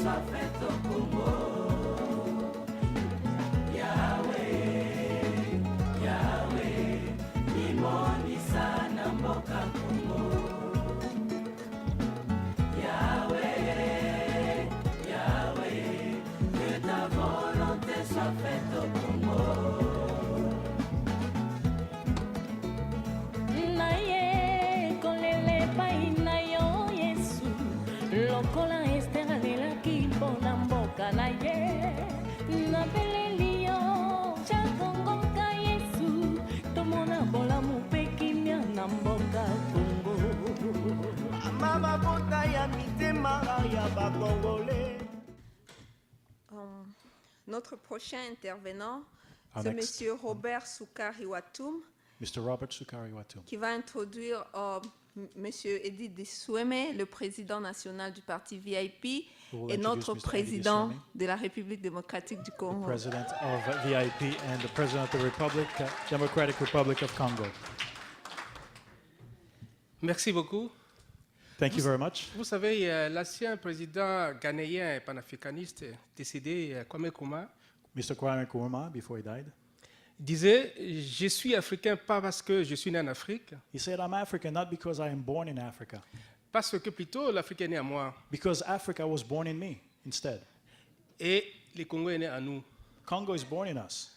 soit faite au Congo. Yahweh, Yahweh, limonisa na mboka Congo. Yahweh, Yahweh, que ta volonté soit faite au Congo. Naye kolele pai na yo Yesu lokola Esther alelaki mpona mboka na ye nabeleli yo chakongoka Yesu tomona bolamu mpe kimia na mboka Kongo. Mama bota ya mitema ya bakongolais. Notre prochain intervenant, Our c'est next- M. Robert Soukari Watoum, Mr. Robert Sukari Watum, qui va introduire M. Edith Dissoueme, le président national du parti VIP Who will et notre introduce Mr. président Edith de la République démocratique du the Congo. President of VIP and the President of the Democratic Republic of Congo. Merci beaucoup. Thank you very much. Vous savez, l'ancien président ghanéen et panafricaniste décédé, Kwame Nkrumah, Mr. Kwame Nkrumah, before he died, disait « Je suis africain pas parce que je suis né en Afrique, he said, I'm African not because I am born in Africa, parce que plutôt l'Afrique est née à moi because Africa was born in me instead. et le Congo est né à nous. Congo is born in us. »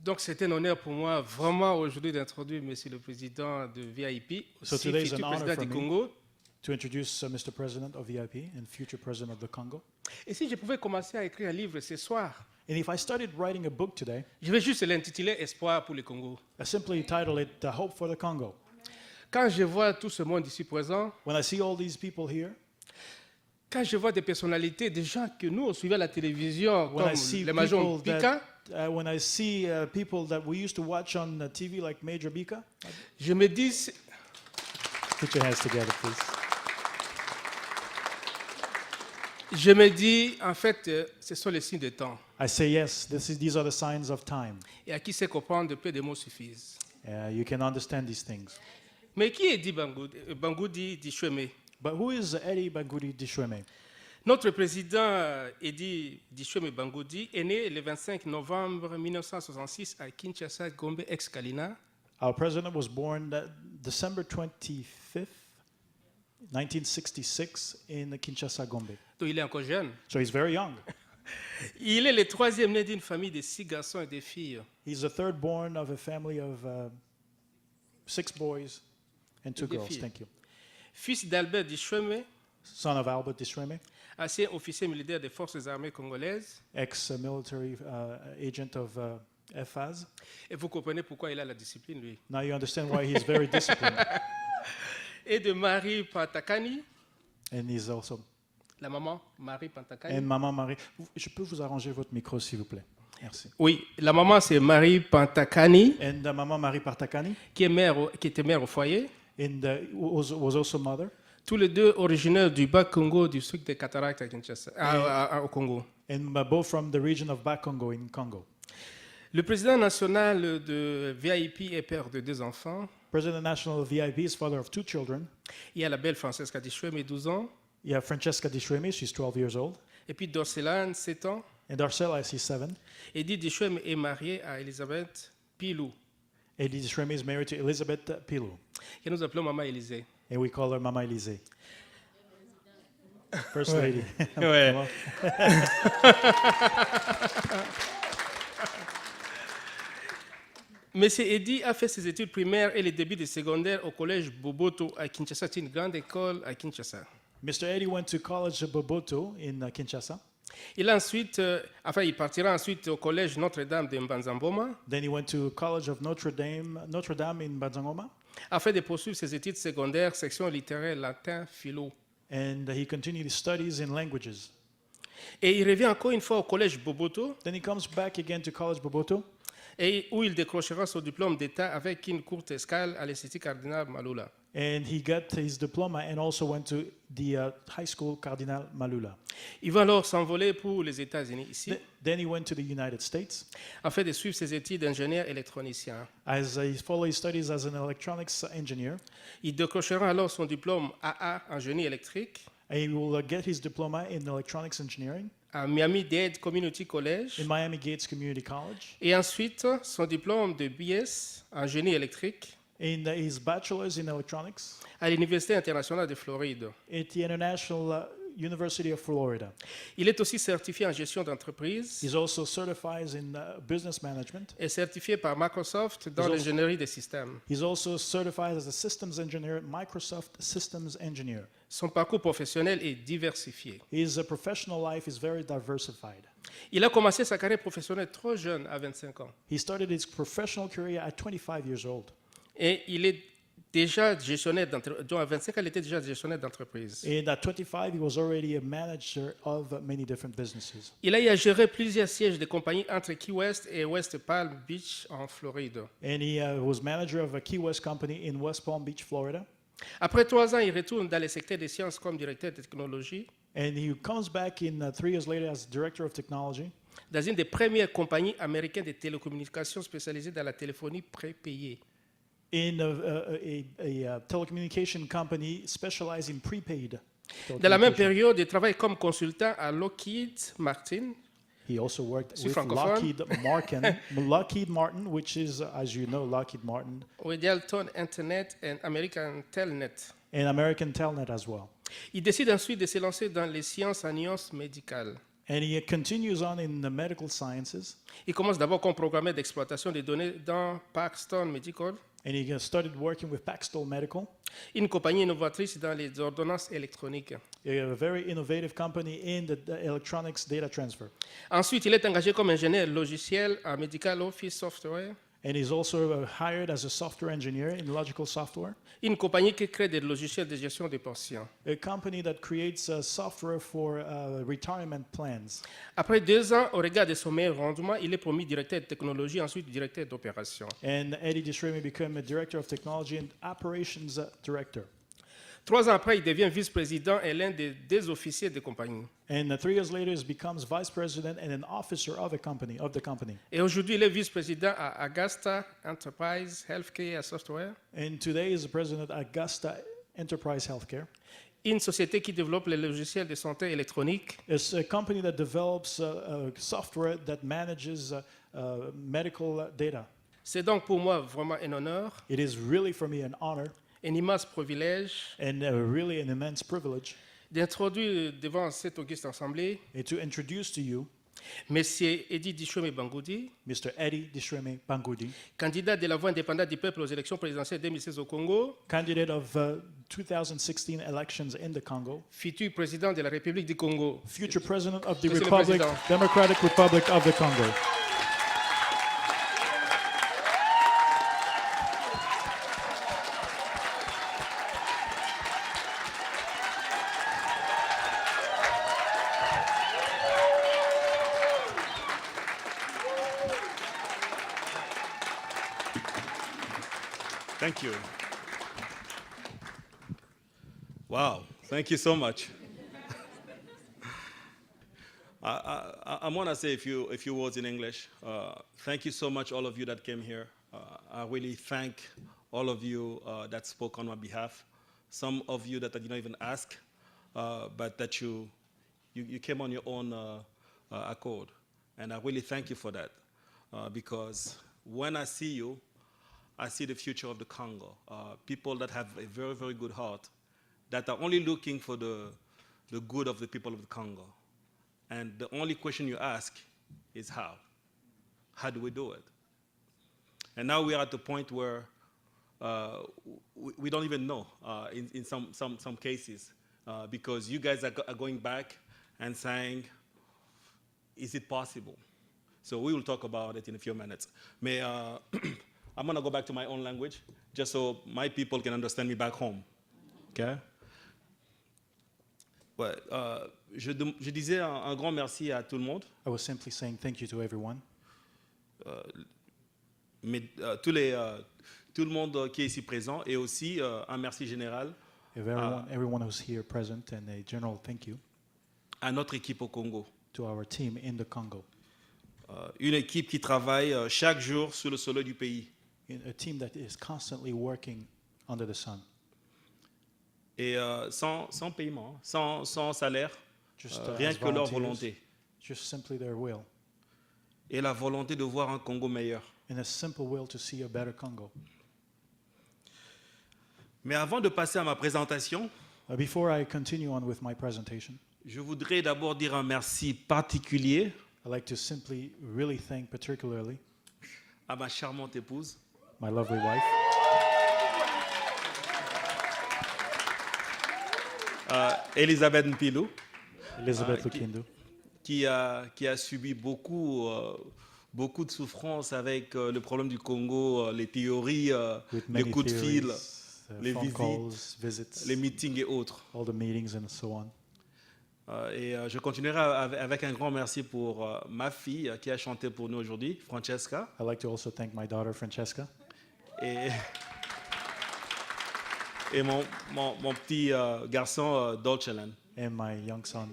Donc c'est un honneur pour moi vraiment aujourd'hui d'introduire Monsieur le Président de VIP, So aussi today is futur an honor président for du me. Congo. To introduce Mr. President of VIP and future President of the Congo. Et si je pouvais commencer à écrire un livre ce soir, And if I started writing a book today, je vais juste l'intituler Espoir pour le Congo. I simply title it Hope for the Congo. Quand je vois tout ce monde ici présent, When I see all these people here, quand je vois des personnalités, des gens que nous on suivait à la télévision, when comme I see le Major people Pika, when I see people that we used to watch on TV like Major Bika, je me dis, put your hands together, please. en fait, ce sont les signes de temps. I say yes. These are the signs of time. Et à qui sait comprendre, peu de mots suffisent. You can understand these things. Mais qui est dit Bangoudi Dishweme? But who is Eddie Bangudi Dishweme? Notre président Eddy Dishweme Bangoudi est né le 25 novembre 1966 à Kinshasa, Gombe, ex-Kalina. Our president was born December 25th, 1966 in Kinshasa, Gombe. Donc il est encore jeune. So he's very young. Il est le troisième né d'une famille de 6 garçons et 2 filles. He's the third born of a family of 6 boys and 2 Des girls. filles. Thank you. Fils d'Albert Dishweme, Son of Albert Dishweme, ancien officier militaire des forces armées congolaises. ex-military agent of FAS. Et vous comprenez pourquoi il a la discipline, lui. Now you understand why he's very disciplined. Et de Marie Pantakani, And he's also... la maman Marie Pantakani. And Maman Marie. Je peux vous arranger votre micro, s'il vous plaît? Merci. Oui, la maman c'est Marie Pantakani, And Maman Marie Partakani, qui était mère au foyer. and was also mother. Tous les deux originaires du Bas-Congo, du district des Cataractes à Kinshasa, au Congo. And both from the region of Bakongo in Congo. Le président national de VIP est père de 2 enfants. President National VIP is father of 2 children. Il y a la belle Francesca Dishweme, 12 ans. You have Francesca Dishweme, she's 12 years old. Et puis Dorcelane, 7 ans. And Darcella, she's 7. Edith Dishweme est mariée à Elisabeth Pilou, Eddie Dishweme is married to Elizabeth Pilou. que nous appelons Maman Élysée. And we call her Mama Elise. First lady. Ouais. Well, Monsieur Eddy a fait ses études primaires et les débuts de secondaire au collège Boboto à Kinshasa. C'est une grande école à Kinshasa. Mr. Eddie went to college of Boboto in Kinshasa. Il a ensuite, il partira ensuite au collège Notre-Dame de Mbanzamboma Then he went to College of Notre Dame in Banzangoma. afin de poursuivre ses études secondaires, section littéraire, latin, philo. And he continued his studies in languages. Et il revient encore une fois au collège Boboto, Then he comes back again to College Boboto, et où il décrochera son diplôme d'État avec une courte escale à l'Institut Cardinal Malula. and he got his diploma and also went to the high school Cardinal Malula. Il va alors s'envoler pour les États-Unis ici, Then he went to the United States afin de suivre ses études d'ingénieur électronicien. as he followed his studies as an electronics engineer. Il décrochera alors son diplôme AA en génie électrique. And he will get his diploma in electronics engineering à Miami-Dade Community College. in Miami Gates Community College. Et ensuite, son diplôme de BS en génie électrique In his bachelor's in electronics à l'Université internationale de Floride. at the International University of Florida. Il est aussi certifié en gestion d'entreprise He's also certified in business management. et certifié par Microsoft dans also- l'ingénierie des systèmes. He's also certified as a systems engineer at Microsoft Systems Engineer. Son parcours professionnel est diversifié. His professional life is very diversified. Il a commencé sa carrière professionnelle trop jeune, à 25 ans. He started his professional career at 25 years old. Et il est déjà gestionnaire d'entreprise. À 25 ans, il était déjà gestionnaire d'entreprise. And at 25, he was already a manager of many different businesses. Il a eu à gérer plusieurs sièges de compagnies entre Key West et West Palm Beach en Floride. And he was manager of a Key West company in West Palm Beach, Florida. Après 3 ans, il retourne dans le secteur des sciences comme directeur de technologie And he comes back in 3 years later as director of technology dans une des premières compagnies américaines de télécommunications spécialisées dans la téléphonie prépayée. in a telecommunication company specialized in prepaid. Dans la même telecommunication. période, il travaille comme consultant à Lockheed Martin, He also worked suis with francophone. Lockheed Martin, which is, as you know, Lockheed Martin, Wedelton Internet et American Telnet. and American Telnet as well. Il décide ensuite de se lancer dans les sciences en nuances médicales. And he continues on in the medical sciences, Il commence d'abord comme programmeur d'exploitation des données dans Paxton Medical, and he started working with Paxton Medical, une compagnie innovatrice dans les ordonnances électroniques. a very innovative company in the electronics data transfer. Ensuite, il est engagé comme ingénieur logiciel en Medical Office Software, And he's also hired as a software engineer in Logical Software, une compagnie qui crée des logiciels de gestion des pensions. a company that creates software for retirement plans. Après 2 ans, au regard de son meilleur rendement, il est promu directeur de technologie, ensuite directeur d'opération. And Eddie Dishremi became a director of technology and operations director. 3 ans après, il devient vice-président et l'un des 2 officiers de compagnie. And 3 years later, he becomes vice president and an officer of the company. Et aujourd'hui, il est vice-président à Augusta Enterprise Healthcare Software, And today, he's the president at Augusta Enterprise Healthcare. une société qui développe les logiciels de santé électronique. It's a company that develops software that manages medical data. C'est donc pour moi vraiment un honneur, It is really for me an honor un immense privilège and really an immense privilege d'introduire devant cette auguste assemblée to introduce to you M. Eddy Dishremi Bangoudi, Mr. Eddie Dishremi Bangoudi, candidat de la voix indépendante du peuple aux élections présidentielles 2016 au Congo, candidate of 2016 elections in the Congo, futur président de la République du Congo. future president of the Monsieur le Republic, Président. Democratic Republic of the Congo. Thank you. Wow, thank you so much. I want to say a few words in English. Thank you so much, all of you that came here. I really thank all of you that spoke on my behalf. Some of you that I did not even ask, but that you came on your own accord. And I really thank you for that, because when I see you, I see the future of the Congo. People that have a very, very good heart, that are only looking for the good of the people of the Congo. And the only question you ask is how? How do we do it? And now we are at the point where we don't even know in some cases, because you guys are going back and saying, is it possible? So we will talk about it in a few minutes. I'm going to go back to my own language, just so my people can understand me back home. Okay? Ouais, je disais un grand merci à tout le monde. I was simply saying thank you to everyone. Tout le monde qui est ici présent, et aussi un merci général Everyone who's here present, and a general thank you à notre équipe au Congo. to our team in the Congo. Une équipe qui travaille chaque jour sous le soleil du pays. A team that is constantly working under the sun. Et sans paiement, sans salaire, just rien as que leur volunteers, volonté. just simply their will, Et la volonté de voir un Congo meilleur. and a simple will to see a better Congo. Mais avant de passer à ma présentation, Before I continue on with my presentation, je voudrais d'abord dire un merci particulier I'd like to simply really thank particularly à ma charmante épouse, my lovely wife, Elisabeth Mpilou, Elizabeth qui- Lukindu, qui a subi beaucoup de souffrances avec le problème du Congo, les théories, with les many coups de fil, theories, les phone visites, calls, visits, les meetings et autres. all the meetings and so on. Et je continuerai avec un grand merci pour ma fille qui a chanté pour nous aujourd'hui, Francesca, I'd like to also thank my daughter Francesca et, et mon petit garçon Dolcelan. and my young son.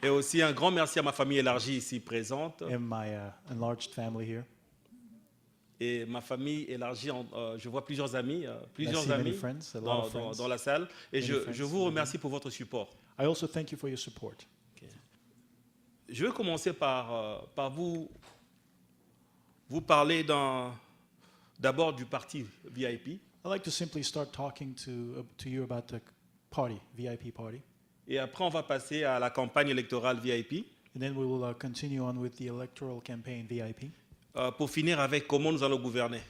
Et aussi un grand merci à ma famille élargie ici présente. And my enlarged family here. Et ma famille élargie, je vois plusieurs amis, I see many friends, a lot of friends. dans la salle. Et Many je friends. vous remercie pour votre support. I also thank you for your support. Je vais commencer par vous parler d'abord du parti VIP. I'd like to simply start talking to you about the party, VIP party, Et après, on va passer à la campagne électorale VIP. and then we will continue on with the electoral campaign VIP, Pour finir avec comment nous allons gouverner.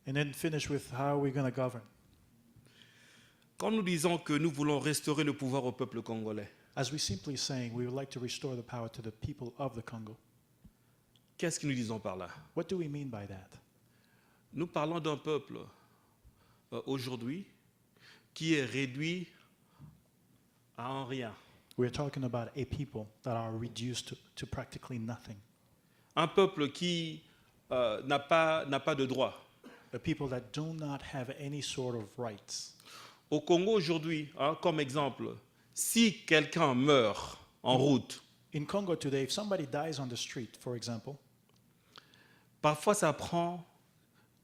and then finish with how we're going to govern. Quand nous disons que nous voulons restaurer le pouvoir au peuple congolais, As we simply saying, we would like to restore the power to the people of the Congo. qu'est-ce que nous disons par là? What do we mean by that? Nous parlons d'un peuple aujourd'hui qui est réduit à un rien. We're talking about a people that are reduced to practically nothing, Un peuple qui n'a pas de droits. a people that do not have any sort of rights. Au Congo aujourd'hui, comme exemple, si quelqu'un meurt en route, In Congo today, if somebody dies on the street, for example, parfois ça prend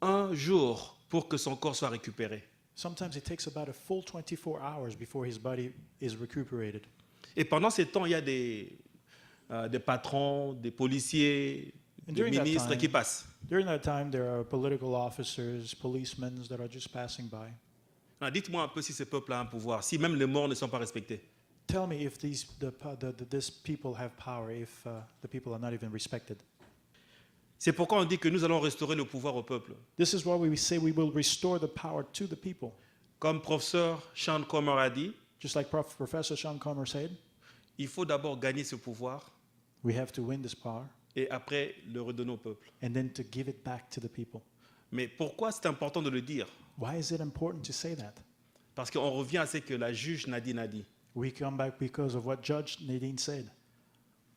un jour pour que son corps soit récupéré. sometimes it takes about a full 24 hours before his body is recuperated. Et pendant ce temps, il y a des patrons, des policiers, And des during that ministres time- qui passent. During that time, there are political officers, policemen that are just passing by. Alors, dites-moi un peu si ce peuple a un pouvoir, si même les morts ne sont pas respectés. Tell me if these people have power, if the people are not even respected. C'est pourquoi on dit que nous allons restaurer le pouvoir au peuple. This is why we say we will restore the power to the people. Comme professeur Sean Comer a dit, Just like Professor Sean Comer said, il faut d'abord gagner ce pouvoir we have to win this power et après le redonner au peuple. and then to give it back to the people. Mais pourquoi c'est important de le dire? Why is it important to say that? Parce qu'on revient à ce que la juge Nadine a dit. We come back because of what Judge Nadine said.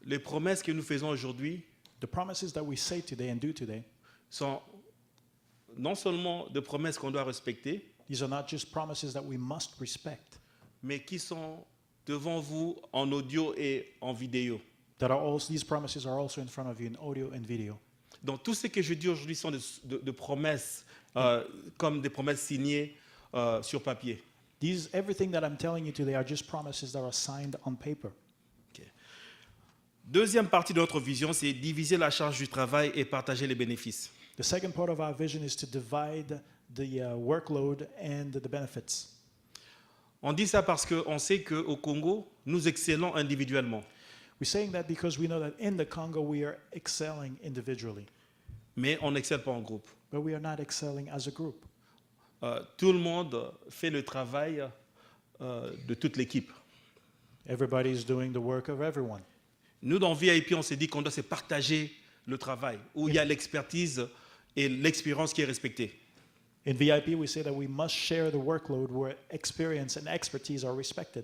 Les promesses que nous faisons aujourd'hui The promises that we say today and do today, sont non seulement des promesses qu'on doit respecter, these are not just promises that we must respect, mais qui sont devant vous en audio et en vidéo. these promises are also in front of you in audio and video. Donc tout ce que je dis aujourd'hui sont de promesses, comme des promesses signées sur papier. Everything that I'm telling you today are just promises that are signed on paper. Deuxième partie de notre vision, c'est diviser la charge du travail et partager les bénéfices. The second part of our vision is to divide the workload and the benefits. On dit ça parce qu'on sait qu'au Congo, nous excellons individuellement. We're saying that because we know that in the Congo we are excelling individually, Mais on n'excelle pas en groupe. but we are not excelling as a group. Tout le monde fait le travail de toute l'équipe. Everybody is doing the work of everyone. Nous, dans VIP, on s'est dit qu'on doit se partager le travail, où il y a l'expertise et l'expérience qui est respectée. In VIP, we say that we must share the workload where experience and expertise are respected.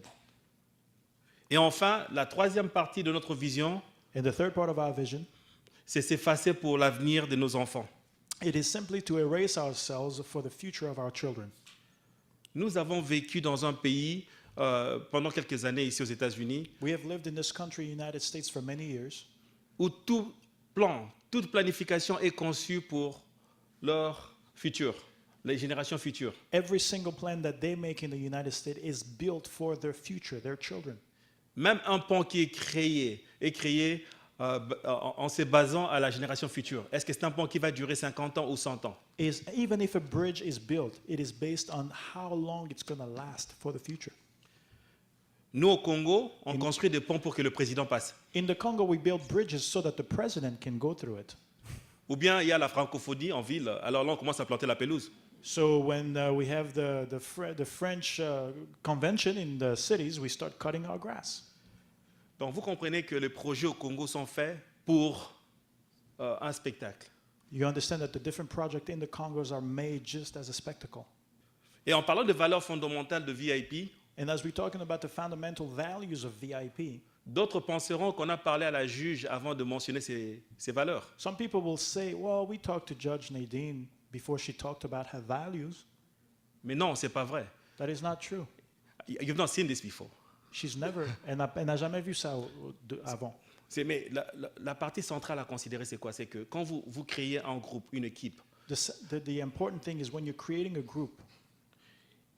Et enfin, la troisième partie de notre vision, And the third part of our vision, c'est s'effacer pour l'avenir de nos enfants. it is simply to erase ourselves for the future of our children. Nous avons vécu dans un pays pendant quelques années ici aux États-Unis We have lived in this country, United States, for many years, où tout plan, toute planification est conçue pour leur futur. les générations futures. Every single plan that they make in the United States is built for their future, their children. Même un pont qui est créé en se basant à la génération future. Est-ce que c'est un pont qui va durer 50 ans ou 100 ans? Even if a bridge is built, it is based on how long it's going to last for the future. Nous, au Congo, on construit des ponts pour que le président passe. In the Congo, we build bridges so that the president can go through it. Ou bien il y a la francophonie en ville, alors là on commence à planter la pelouse. So when we have the French convention in the cities, we start cutting our grass. Donc vous comprenez que les projets au Congo sont faits pour un spectacle. You understand that the different projects in the Congos are made just as a spectacle. Et en parlant de valeurs fondamentales de VIP, And as we're talking about the fundamental values of VIP, d'autres penseront qu'on a parlé à la juge avant de mentionner ces valeurs. some people will say, well, we talked to Judge Nadine before she talked about her values. Mais non, c'est pas vrai. That is not true. You've not seen this before. She's never, elle n'a jamais vu ça avant. Mais la partie centrale à considérer, c'est quoi? C'est que quand vous créez un groupe, une équipe, The important thing is when you're creating a group,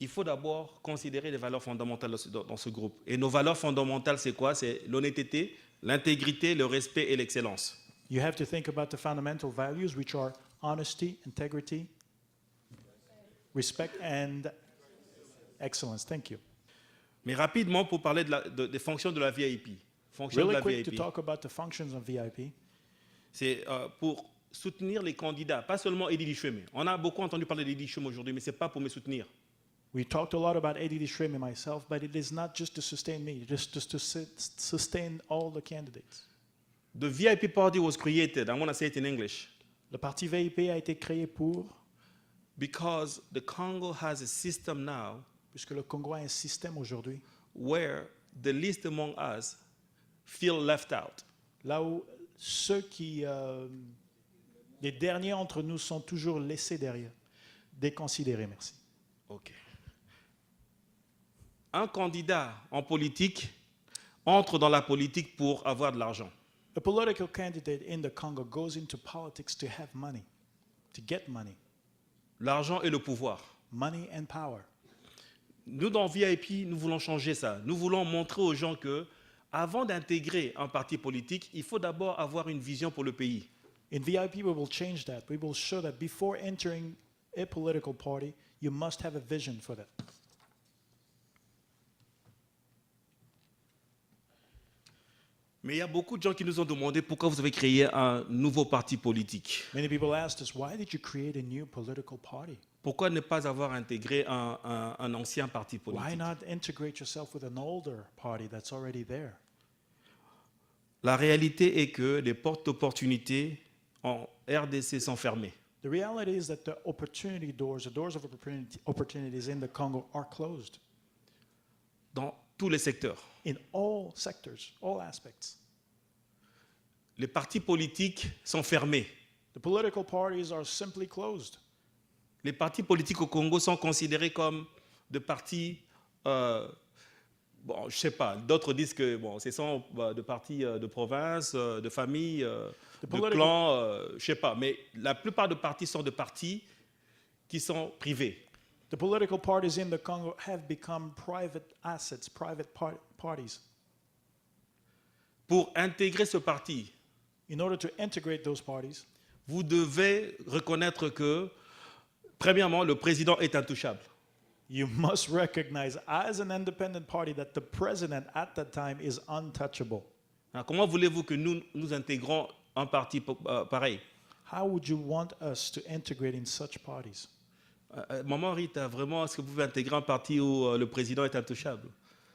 il faut d'abord considérer les valeurs fondamentales dans ce groupe. Et nos valeurs fondamentales, c'est quoi? C'est l'honnêteté, l'intégrité, le respect et l'excellence. you have to think about the fundamental values, which are honesty, integrity, respect, and excellence. Thank you. Mais rapidement, pour parler des fonctions de la VIP. Fonctions de Really la quick to VIP, talk about the functions of VIP. c'est pour soutenir les candidats, pas seulement Eddie Lichweme. On a beaucoup entendu parler d'Eddie Lichweme aujourd'hui, mais ce n'est pas pour me soutenir. We talked a lot about Eddie Lichweme and myself, but it is not just to sustain me, just to sustain all the candidates. The VIP party was created, I want to say it in English, Le parti VIP a été créé because the Congo has a system now puisque le Congo a un système aujourd'hui, where the least among us feel left out. là où ceux les derniers entre nous sont toujours laissés derrière, déconsidérés, merci. Ok. Un candidat en politique entre dans la politique pour avoir de l'argent. A political candidate in the Congo goes into politics to have money, to get money, L'argent et le pouvoir. money and power. Nous, dans VIP, nous voulons changer ça. Nous voulons montrer aux gens que, avant d'intégrer un parti politique, il faut d'abord avoir une vision pour le pays. In VIP, we will change that. We will show that before entering a political party, you must have a vision for that. Mais il y a beaucoup de gens qui nous ont demandé pourquoi vous avez créé un nouveau parti politique. Many people asked us, why did you create a new political party? Pourquoi ne pas avoir intégré un ancien parti Why politique? not integrate yourself with an older party that's already there? La réalité est que les portes d'opportunité en RDC sont fermées. The reality is that the doors of opportunities in the Congo are closed Dans tous les secteurs. in all sectors, all aspects. Les partis politiques sont fermés. The political parties are simply closed. Les partis politiques au Congo sont considérés comme des partis, bon, je sais pas, d'autres disent que bon, ce sont des partis de province, de famille, de clans, je sais pas, mais la plupart des partis sont des partis qui sont privés. The political parties in the Congo have become private assets, private parties. Pour intégrer ce parti, In order to integrate those parties, vous devez reconnaître que, premièrement, le président est intouchable. you must recognize as an independent party that the president at that time is untouchable. Hein, comment voulez-vous que nous intégrons un parti pareil? How would you want us to integrate in such parties? Maman Rita, vraiment, est-ce que vous pouvez intégrer un parti où le président est intouchable?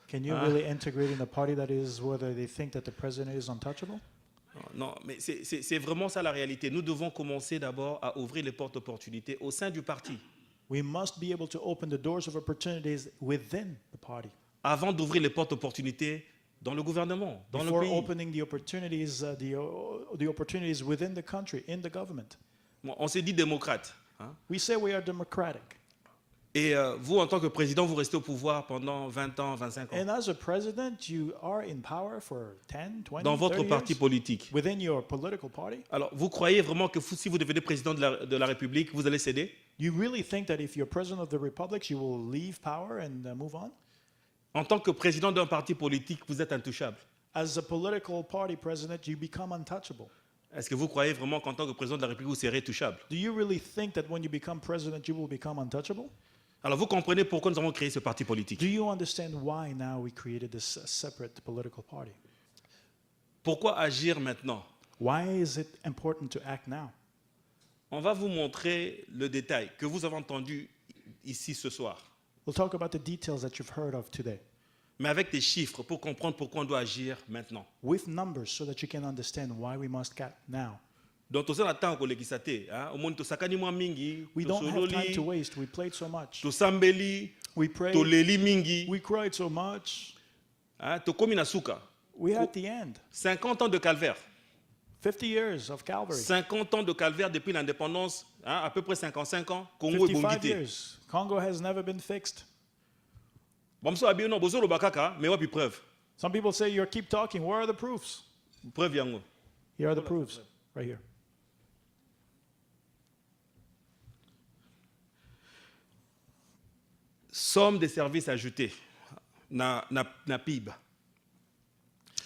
Can you really integrate in a party that is whether they think that the president is untouchable? Non, mais c'est vraiment ça la réalité. Nous devons commencer d'abord à ouvrir les portes d'opportunité au sein du parti, We must be able to open the doors of opportunities within the party avant d'ouvrir les portes d'opportunité dans le gouvernement, dans before le pays. opening the opportunities, the opportunities within the country, in the government. Bon, on s'est dit démocrate. Hein? We say we are democratic. Et vous, en tant que président, vous restez au pouvoir pendant 20 ans, 25 ans. And as a president, you are in power for 10, 20, Dans votre 30 parti years politique. within your political party. Alors, vous croyez vraiment que si vous devenez président de la République, vous allez céder? You really think that if you're president of the republic, you will leave power and move on? En tant que président d'un parti politique, vous êtes intouchable. As a political party president, you become untouchable. Est-ce que vous croyez vraiment qu'en tant que président de la République, vous serez touchable? Do you really think that when you become president, you will become untouchable? Alors vous comprenez pourquoi nous avons créé ce parti politique. Do you understand why now we created this separate political party? Pourquoi agir maintenant? Why is it important to act now? On va vous montrer le détail que vous avez entendu ici ce soir, We'll talk about the details that you've heard of today, mais avec des chiffres pour comprendre pourquoi on doit agir maintenant. with numbers so that you can understand why we must act now. Donc toza na temps kolekisa te, au monde tosakani mwa mingi, We don't have time to tosololi, waste. We played so much. tosambeli, We prayed. toleli mingi, We cried so much. tokomi na suka. We had the end. 50 ans de calvaire. 50 years of Calvary. 50 ans de calvaire depuis l'indépendance, à peu près 55 ans, Congo est 55 bongité. years. Congo has never been fixed. Bomso abi no bozolo bakaka, mais wapi preuve. Some people say you keep talking. Where are the proofs? Preuve yango. Here are the proofs. Right here. Somme des services ajoutés na PIB.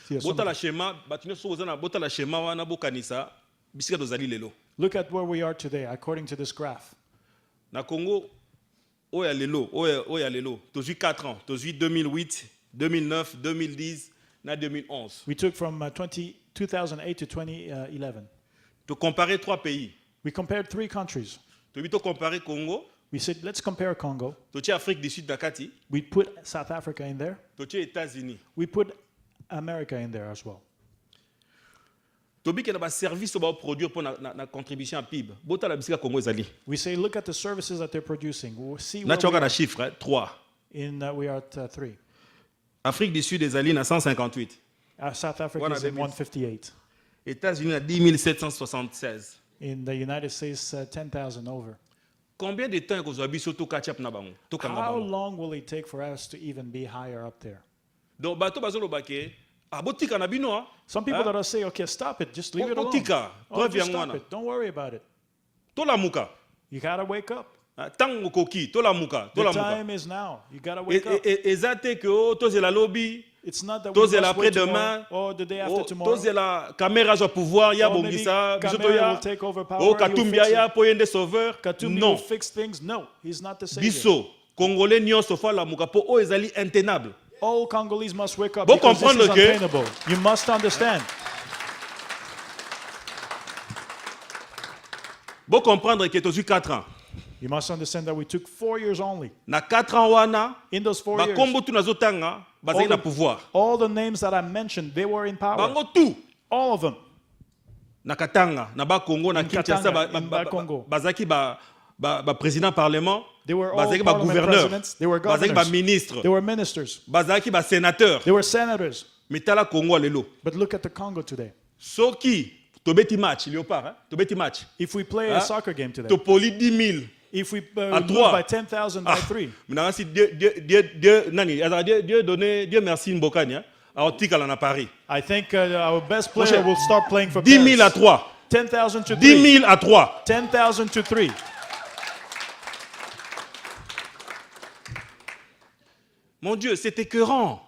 Here, some- Botala schéma, bato nyonso oza na botala schéma wana bokanisa bisika tozali lelo. Look at where we are today, according to this graph. Na Congo, oya lelo, tozwi 4 ans, tozwi 2008, 2009, 2010, na 2011. We took from 2008 to 2011. To comparer 3 pays. We compared 3 countries. Tobi to comparer Congo, We said, let's compare Congo. totie Afrique du Sud na kati, We put South Africa in there. totie États-Unis. We put America in there as well. Tobi ke na ba service to ba produire pour na contribution à PIB. Botala bisika Congo ezali. We say, look at the services that they're producing. We'll see Na where tchoka we na are. chiffre, 3. We are at 3. Afrique du Sud ezali na 158. South Africa One is in of them is- 158. États-Unis na 10 776. In the United States, 10,000 over. Combien de temps kozwa biso to catch up na bango? To kanga How bango. long will it take for us to even be higher up there? Donc bato bazoloba ke botika na bino ah. Some people Ah. that are say, okay, stop it, just leave it alone. Botika, Oh, preuve just yango stop wana. it. Don't worry about it. Tolamuka. You gotta wake up. Tango koki, tolamuka, The tolamuka. time is now. You gotta wake up. Eza te ke tozela lobby, It's not that we tozela must wait après-demain, tomorrow or the day after tomorrow. tozela caméra zo pouvoir ya Or maybe bongisa, biso Kamera toya. will take over power, Oh he'll Katumbi fix ya it. po yende sauveur. Katumbi will Non. fix things. No, he's not the savior. Biso, Congolais nyonso fa lamuka po o ezali intenable. All Congolese must wake up Bon because this is comprendre que- untenable. You must understand. Bo comprendre que tozwi 4 ans. You must understand that we took 4 years only. Na 4 ans wana, In those 4 years, bakombo tu nazotanga, bazali all na the- pouvoir. all the names that I mentioned, they were in power. Bango tout. All of them. Na Katanga, na ba Congo, na In Kinshasa, Katanga, in Congo. bazaki ba président parlement, They were all bazaki ba parliament gouverneur, presidents. They were bazaki ba governors. ministre, They were ministers. bazaki ba sénateur. They were senators. Mitala Congo lelo. But look at the Congo today. Soki tobeti match léopard, hein? Tobeti match. If we play Ah. a soccer game today, Topoli 10 000. if we à lose trois. by 10,000 by 3, Maintenant si Dieu nani, alors Dieu merci Mbokani, hein? Alors tikala na Paris. I think our best player cher, will start playing for 10 000 à Paris. 3. 10,000 to 10 3. 000 à 3. 10,000 to 3. Mon Dieu, c'est écœurant.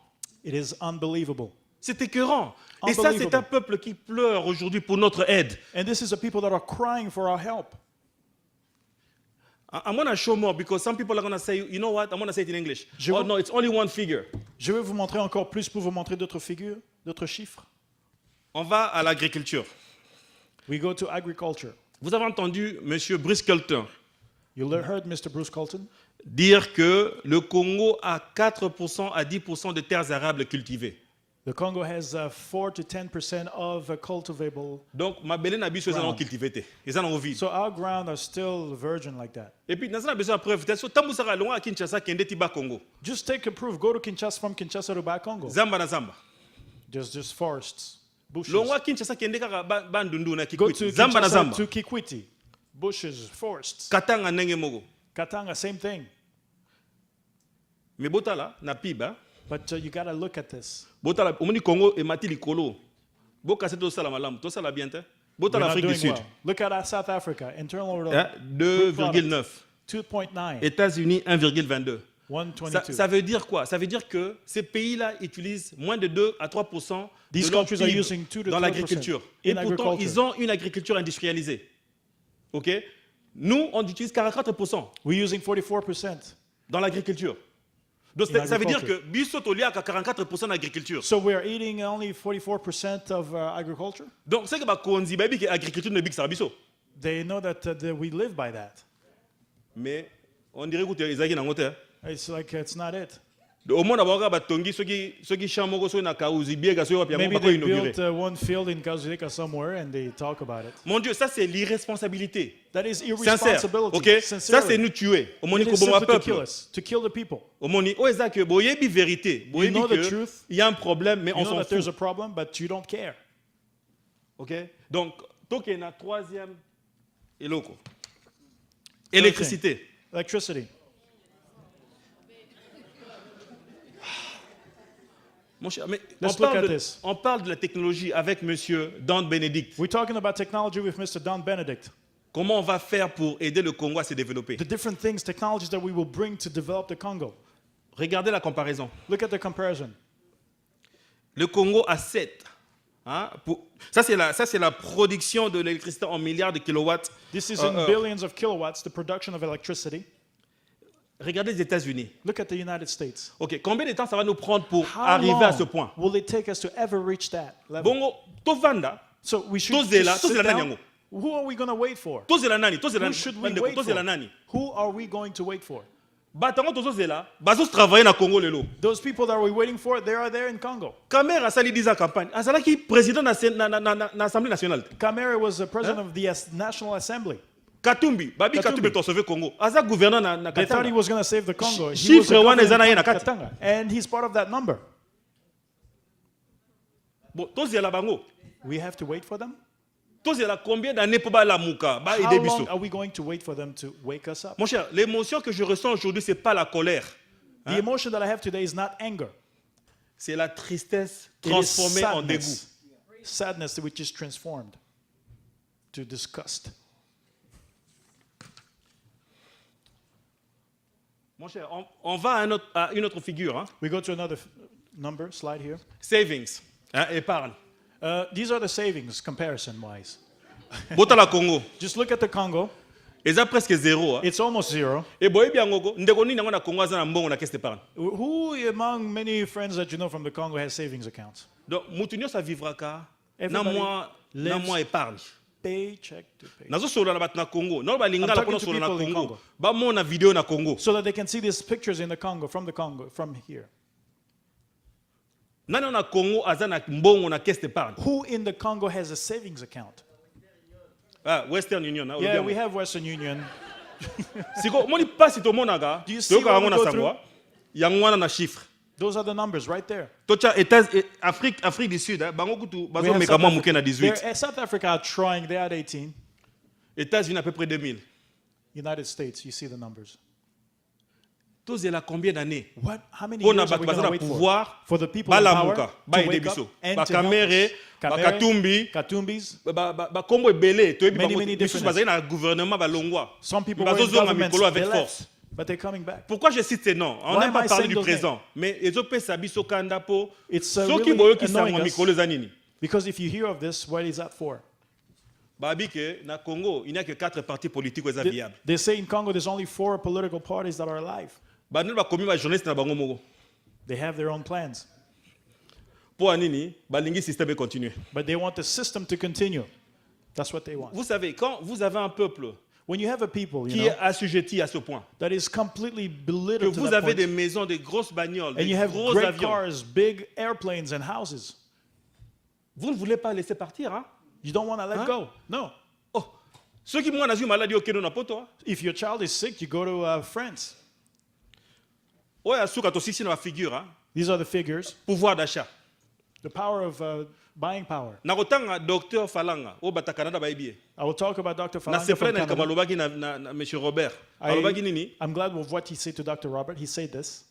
It is unbelievable. C'est écœurant. Et ça, c'est un peuple qui pleure aujourd'hui pour notre aide. And this is the people that are crying for our help. I'm going to show more because some people are going to say, you know what, I'm going to say it in English. Je Oh vous- no, it's only one figure. Je vais vous montrer encore plus pour vous montrer d'autres figures, d'autres chiffres. On va à l'agriculture. We go to agriculture. Vous avez entendu M. Bruce Colton You heard Mr. Bruce Colton dire que le Congo a 4% à 10% de terres arables cultivées. The Congo has 4 to 10% of cultivable. Donc, ma belle n'a besoin de cultiver. Ils en ont envie. So our ground are still virgin like that. Et puis, nous avons besoin de preuves. So, tant que ça loin à Kinshasa, kende tiba Congo. Just take a proof. Go to Kinshasa, from Kinshasa to back Congo. Zamba na zamba. Just forests, bushes. Loin à Kinshasa, kende kaka bandundu na Go Kikwiti. to Zamba na Kinshasa zamba. to Kikwiti, bushes, forests. Katanga nenge mogo. Katanga, same thing. Mais botala na piba. But you got to look at this. Botala, omoni Congo et mati likolo. Boka c'est to sala malam, to sala bien te. We're Botala not Afrique du doing Sud. well. Look at South Africa, internal order. Hein, 2,9. 2.9. États-Unis 1,22. 122. Ça veut dire quoi? Ça veut dire que ces pays-là utilisent moins de 2 à 3% These de leur countries are PIB using 2 to dans 3% l'agriculture. Et in pourtant, agriculture. ils ont une agriculture industrialisée. OK? Nous, on utilise 44% We're using 44%. dans l'agriculture. Donc, In ça veut dire que agriculture. biso toli a 44% d'agriculture. So we're eating only 44% of agriculture. Donc, c'est que bakonzi baby que agriculture ne big ça biso. They know that we live by that. Mais on dirait que tu es nango te. It's like it's not it. Au moins d'abord batongi ceux qui chamoko so na kauzi biega so ya Maybe pas they inaugurer. built one field in Kazudeka somewhere and they talk about it. Mon Dieu, ça c'est l'irresponsabilité. That is Sincère. irresponsibility. OK? Ça c'est Sincerely. nous tuer. Au moins It ko is bomba simply to kill peuple. us, to kill the people. Au moins oh eza que boyebi vérité. Boyebi know the que truth. il y a un problème mais You on know s'en that there's a fout. problem, but you don't care. OK? Donc toke na troisième eloko. Électricité. Electricity. Mon cher, mais Let's look at this. on parle de la technologie avec monsieur Dan Benedict. We're talking about technology with Mr. Don Benedict. Comment on va faire pour aider le Congo à se développer? The different things, technologies that we will bring to develop the Congo. Regardez la comparaison. Look at the comparison. Le Congo a 7. Hein, ça, c'est la production de l'électricité en milliards de kilowatts. This is in heure. billions of kilowatts, the production of electricity. Regardez les États-Unis. Look at the United States. OK, combien de temps ça va nous prendre pour How arriver long à ce point? will it take us to ever reach that level? Bongo, tovanda, So we should Tozela, just sit Tozela down. nani yango? Who are we going to wait for? tozela nani, tozela Who should we bandeko, wait tozela for? nani? Who are we going to wait for? Batango tozozela, bazos travailler na Congo lelo. Those people that we're waiting for, they are there in Congo. Kamer asali 10 ans campagne. Azalaki président na Assemblée nationale. Kamere was the president of the National Assembly. Katumbi, babi Katumbi to sauver Congo. Aza gouverneur na They thought he Katanga. was going to save the Congo. He was Chiffre the wana governor eza na ye in na kati. Katanga. And he's part of that number. Bon, tozela bango. We have to wait for them. Tozela combien d'années pour ba lamuka, ba How aider long biso? are we going to wait for them to wake us up? Mon cher, l'émotion que je ressens aujourd'hui, c'est pas la colère, The emotion that I have today is not anger. c'est la tristesse It is transformée en dégoût. sadness. Sadness which is transformed to disgust. Mon cher, on va à une autre figure, hein? We go to another number, slide here. Savings, hein, épargne. These are the savings comparison-wise. Botala Congo, Just look at the Congo. eza presque zéro. Hein? It's almost zero. Et boyebi yango, ndeko nini yango na Congo aza na mbongo na caisse d'épargne. Who among many friends that you know from the Congo has savings accounts? Donc mutu nyonso vivra ka na Everybody mwa épargne. Paycheck to pay. Nazosolola na bato na Congo, nalo balingala I'm mpona talking to solola na people in Congo, Congo. bamona video na Congo. So that they can see these pictures in the Congo, from here. Nani na Congo aza na mbongo na caisse d'épargne? Who in the Congo has a savings account? Ah, Western Union. Hein, Yeah, we have Western Union. Siko, moni pasi to monaka, Do you see toyoka what yango we na go sangwa, yango wana na chiffre. Those are the numbers right there. Tocha Afrique du Sud, hein, bango kutu, We bazo have meka mwa muke na 18. South Africa are trying, they are at 18. États-Unis à peu près 2000. United States, you see the numbers. Tozela combien d'années? How many Pona years are bato we baza going to na wait pouvoir, for the people in power balamuka, to ba aider wake up biso. and Ba to help Kamere, us? ba Kamere, Katumbi, Katumbis. ba kombo ebele, toyebi Many, bango, many misusu different- bazali na gouvernement balongwa. Some people were in Bazozonga governments, mikolo avec they force. left, but they're coming back. Pourquoi je cite ces noms? On Why n'aime am pas I parler saying du those présent, mais ezopesa biso kanda po It's soki really boyokisa annoying mwa us. mikolo eza nini? Because if you hear of this, what is that for? Babi ke na Congo, il n'y a que 4 partis politiques eza They, viables. they say in Congo there's only 4 political parties that are alive. Banini bakomi ba journaliste na bango moko. They have their own plans, Po anini balingi système continue. but they want the system to continue. That's what they want. Vous savez, quand vous avez un peuple When you have a people, qui you est know, assujetti à ce point, that is completely que belittled to vous that avez des point, maisons, des grosses bagnoles, and des you have gros great avions, cars, big airplanes, and houses, vous ne voulez pas laisser partir, hein? you don't want to let Huh? go. No. Oh, ceux qui m'ont eu maladie au Kenya na poto, hein? If your child is sick, you go to France. Ouais, asuka to sisi na figure, hein? These are the figures. Pouvoir d'achat. The power of buying power. Na kotanga docteur Falanga, o bata Canada ba ebie. I will talk about Dr. Na Falanga se from plaît na Canada. kamalobaki na monsieur Robert. Alobaki nini? I'm glad with what he said to Dr. Robert. He said this.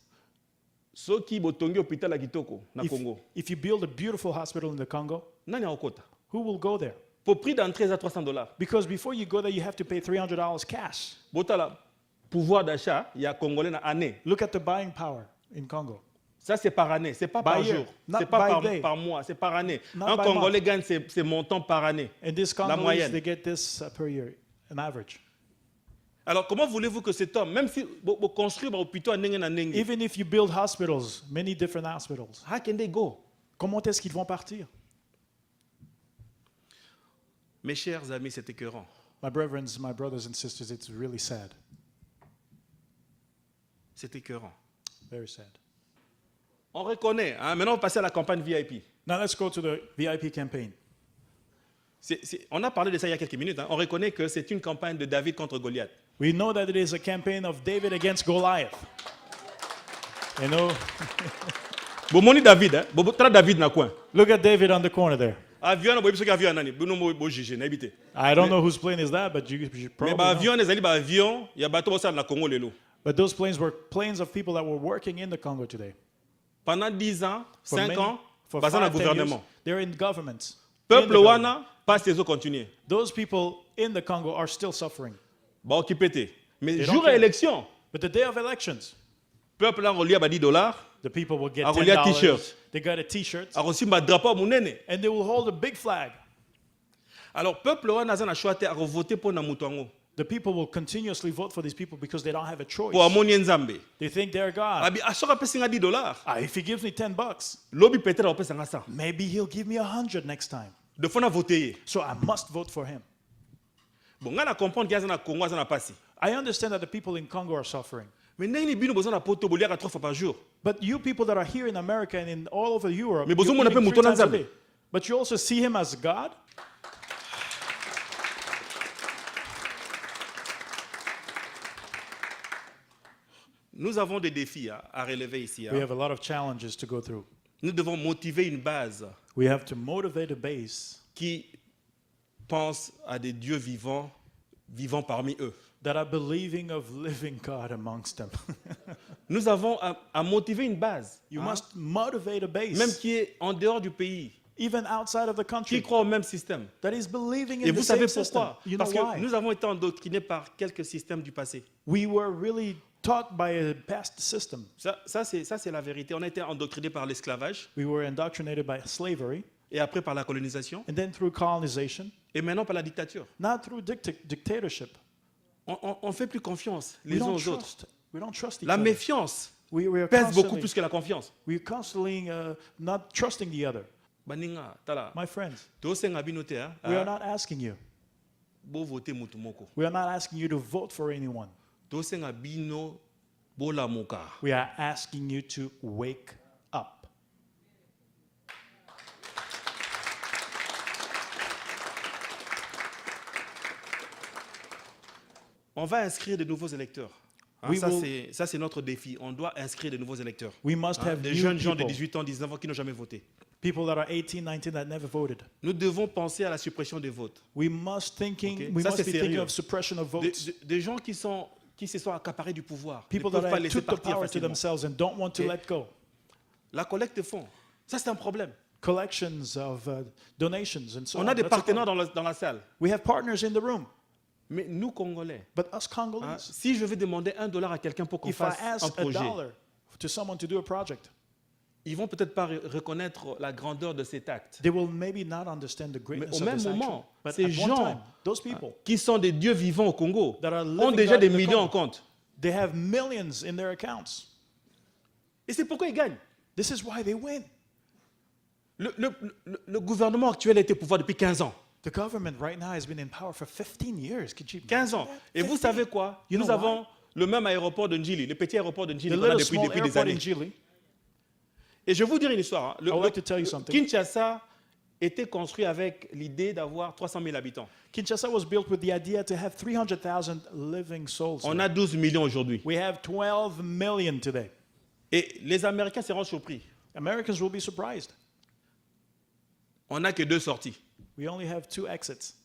Soki botongi hôpital ya kitoko na Congo. If you build a beautiful hospital in the Congo, Nani akota? who will go there? Pour prix d'entrée à $300. Because before you go there, you have to pay $300 cash. Botala. pouvoir d'achat, il y a Congolais dans année. Look at the buying power in Congo. Ça, c'est par année, c'est pas par By year, jour, not c'est pas by day. par mois, c'est par année. Not Un by Congolais month. gagne ses montants par année. And this La Congolese, moyenne. they get this per year, an average. Alors, comment voulez-vous que cet homme, même si vous construisez un hôpital, Even if you build hospitals, many different hospitals, how can they go? comment est-ce qu'ils vont partir? Mes chers amis, c'est écœurant. My brothers and sisters, it's really sad. C'est écœurant. Very sad. On reconnaît. Hein? Maintenant, on va passer à la campagne VIP. Now let's go to the VIP campaign. On a parlé de ça il y a quelques minutes. Hein? On reconnaît que c'est une campagne de David contre Goliath. We know that it is a campaign of David against Goliath. You know, Bomoni David, hein? Bobotra David na coin. look at David on the corner there. Avion, on peut avion nani. Bono mo juger, na habité. I don't know whose plane is that, but you Mais probably ba know. avion, les ali ba avion, il y a bateau ça na Congo lelo. But those planes were planes of people that were working in the Congo today. Pendant 10 ans, For 5 many- ans, for basa na 5, 10 years, gouvernement. they're in governments. In Peuple the government. wana passe les eaux continuer. Those people in the Congo are still suffering. Ba occupé. Mais They jour don't à care. élection, But the day of elections, peuple là on lia ba $10, the people will get Ah, on lit un $10. t-shirt. They got a T-shirt, a reçu ba drapeau munene. and they will hold a big flag. Alors peuple wana za na choix à voter pour na mutuango. The people will continuously vote for these people because they don't have a choice. Pour amoni nzambe. They think they're God. Abi asoka pesi nga $10. If he gives me $10, Lobi peut-être on pesa nga ça. maybe he'll give me 100 next time. De fona voter. So I must vote for him. Bon, nga na comprendre qu'il y a na Congo za na pasi. I understand that the people in Congo are suffering. Mais ndenge bino besoin na poto boliaka 3 fois par jour. But you people that are here in America and in all over Europe, Mais you're bozo mona eating pe 3 muto na times a nzambe. day. But you also see him as God? Nous avons des défis à relever ici. Hein. We have a lot of challenges to go through. Nous devons motiver une base We have to motivate a base qui pense à des dieux vivants, vivants parmi eux. that are believing of living God amongst them. Nous avons à motiver une base, You hein, must motivate a base, même qui est en dehors du pays, even outside of the qui country, croit au même système. that is believing Et in vous the same savez system. pourquoi? You know Parce que why? nous avons été endoctrinés par quelques systèmes du passé. We were really taught by a past system. Ça c'est la vérité. On a été endoctrinés par l'esclavage, We were indoctrinated by slavery, et après par la colonisation, and then through colonization, et maintenant par la dictature. not through dictatorship. On ne fait plus confiance We les uns don't aux autres. trust. We don't trust each La other. méfiance We are pèse beaucoup constantly, plus que la confiance. we're constantly not trusting the other. Baninga, tala. My friends, Tosenga bino te, hein, we are ah, not asking you. bo voter mutu moko. We are not asking you to vote for anyone. Tosenga bino bola moka. We are asking you to wake up. On va inscrire de nouveaux électeurs. Hein, We ça, will- c'est notre défi. On doit inscrire de nouveaux électeurs. We must Hein, have des new jeunes gens de people, 18 ans, 19 ans qui n'ont jamais voté. people that are 18, 19 that never voted. Nous devons penser à la suppression des votes. We must thinking. Okay. We Ça, must c'est be thinking sérieux. of suppression of Des, votes. des gens qui se sont accaparés du pouvoir. People ne peuvent that pas have laisser took the partir power to facilement. themselves and don't want to Okay. let go. La collecte de fonds, ça c'est un problème. Collections of donations and so On on. a des That's a partenaires problem. dans la salle. We have partners in the room, Mais nous, Congolais, but us hein, Congolese, si je vais demander $1 à quelqu'un pour qu'on if I fasse un ask projet, $1 to someone to do a project, ils vont peut-être pas reconnaître la grandeur de cet acte. they will maybe not understand the greatness au of même this action. moment, But ces at one gens time, those people, Qui sont des dieux vivants au Congo, that are ont living déjà God des in the millions en Congo, compte. they have millions in their accounts. Et c'est pourquoi ils gagnent. This is why they win. Le gouvernement actuel a été au pouvoir depuis 15 ans. The government right now has been in power for 15 years. Could you 15 ans. imagine that? Et vous 15. savez quoi? You Nous know avons le même aéroport de Njili, le petit aéroport de Njili The qu'on a little depuis small des airport années. in Gili. Et je vais vous dire une histoire. Hein. I would like to tell you something. Kinshasa était construit avec l'idée d'avoir 300 000 habitants. Kinshasa was built with the idea to have 300,000 living souls. On here. a 12 millions aujourd'hui. We have 12 million today. Et les Américains seront surpris. Americans will be surprised. On n'a que 2 sorties. We only have 2 exits.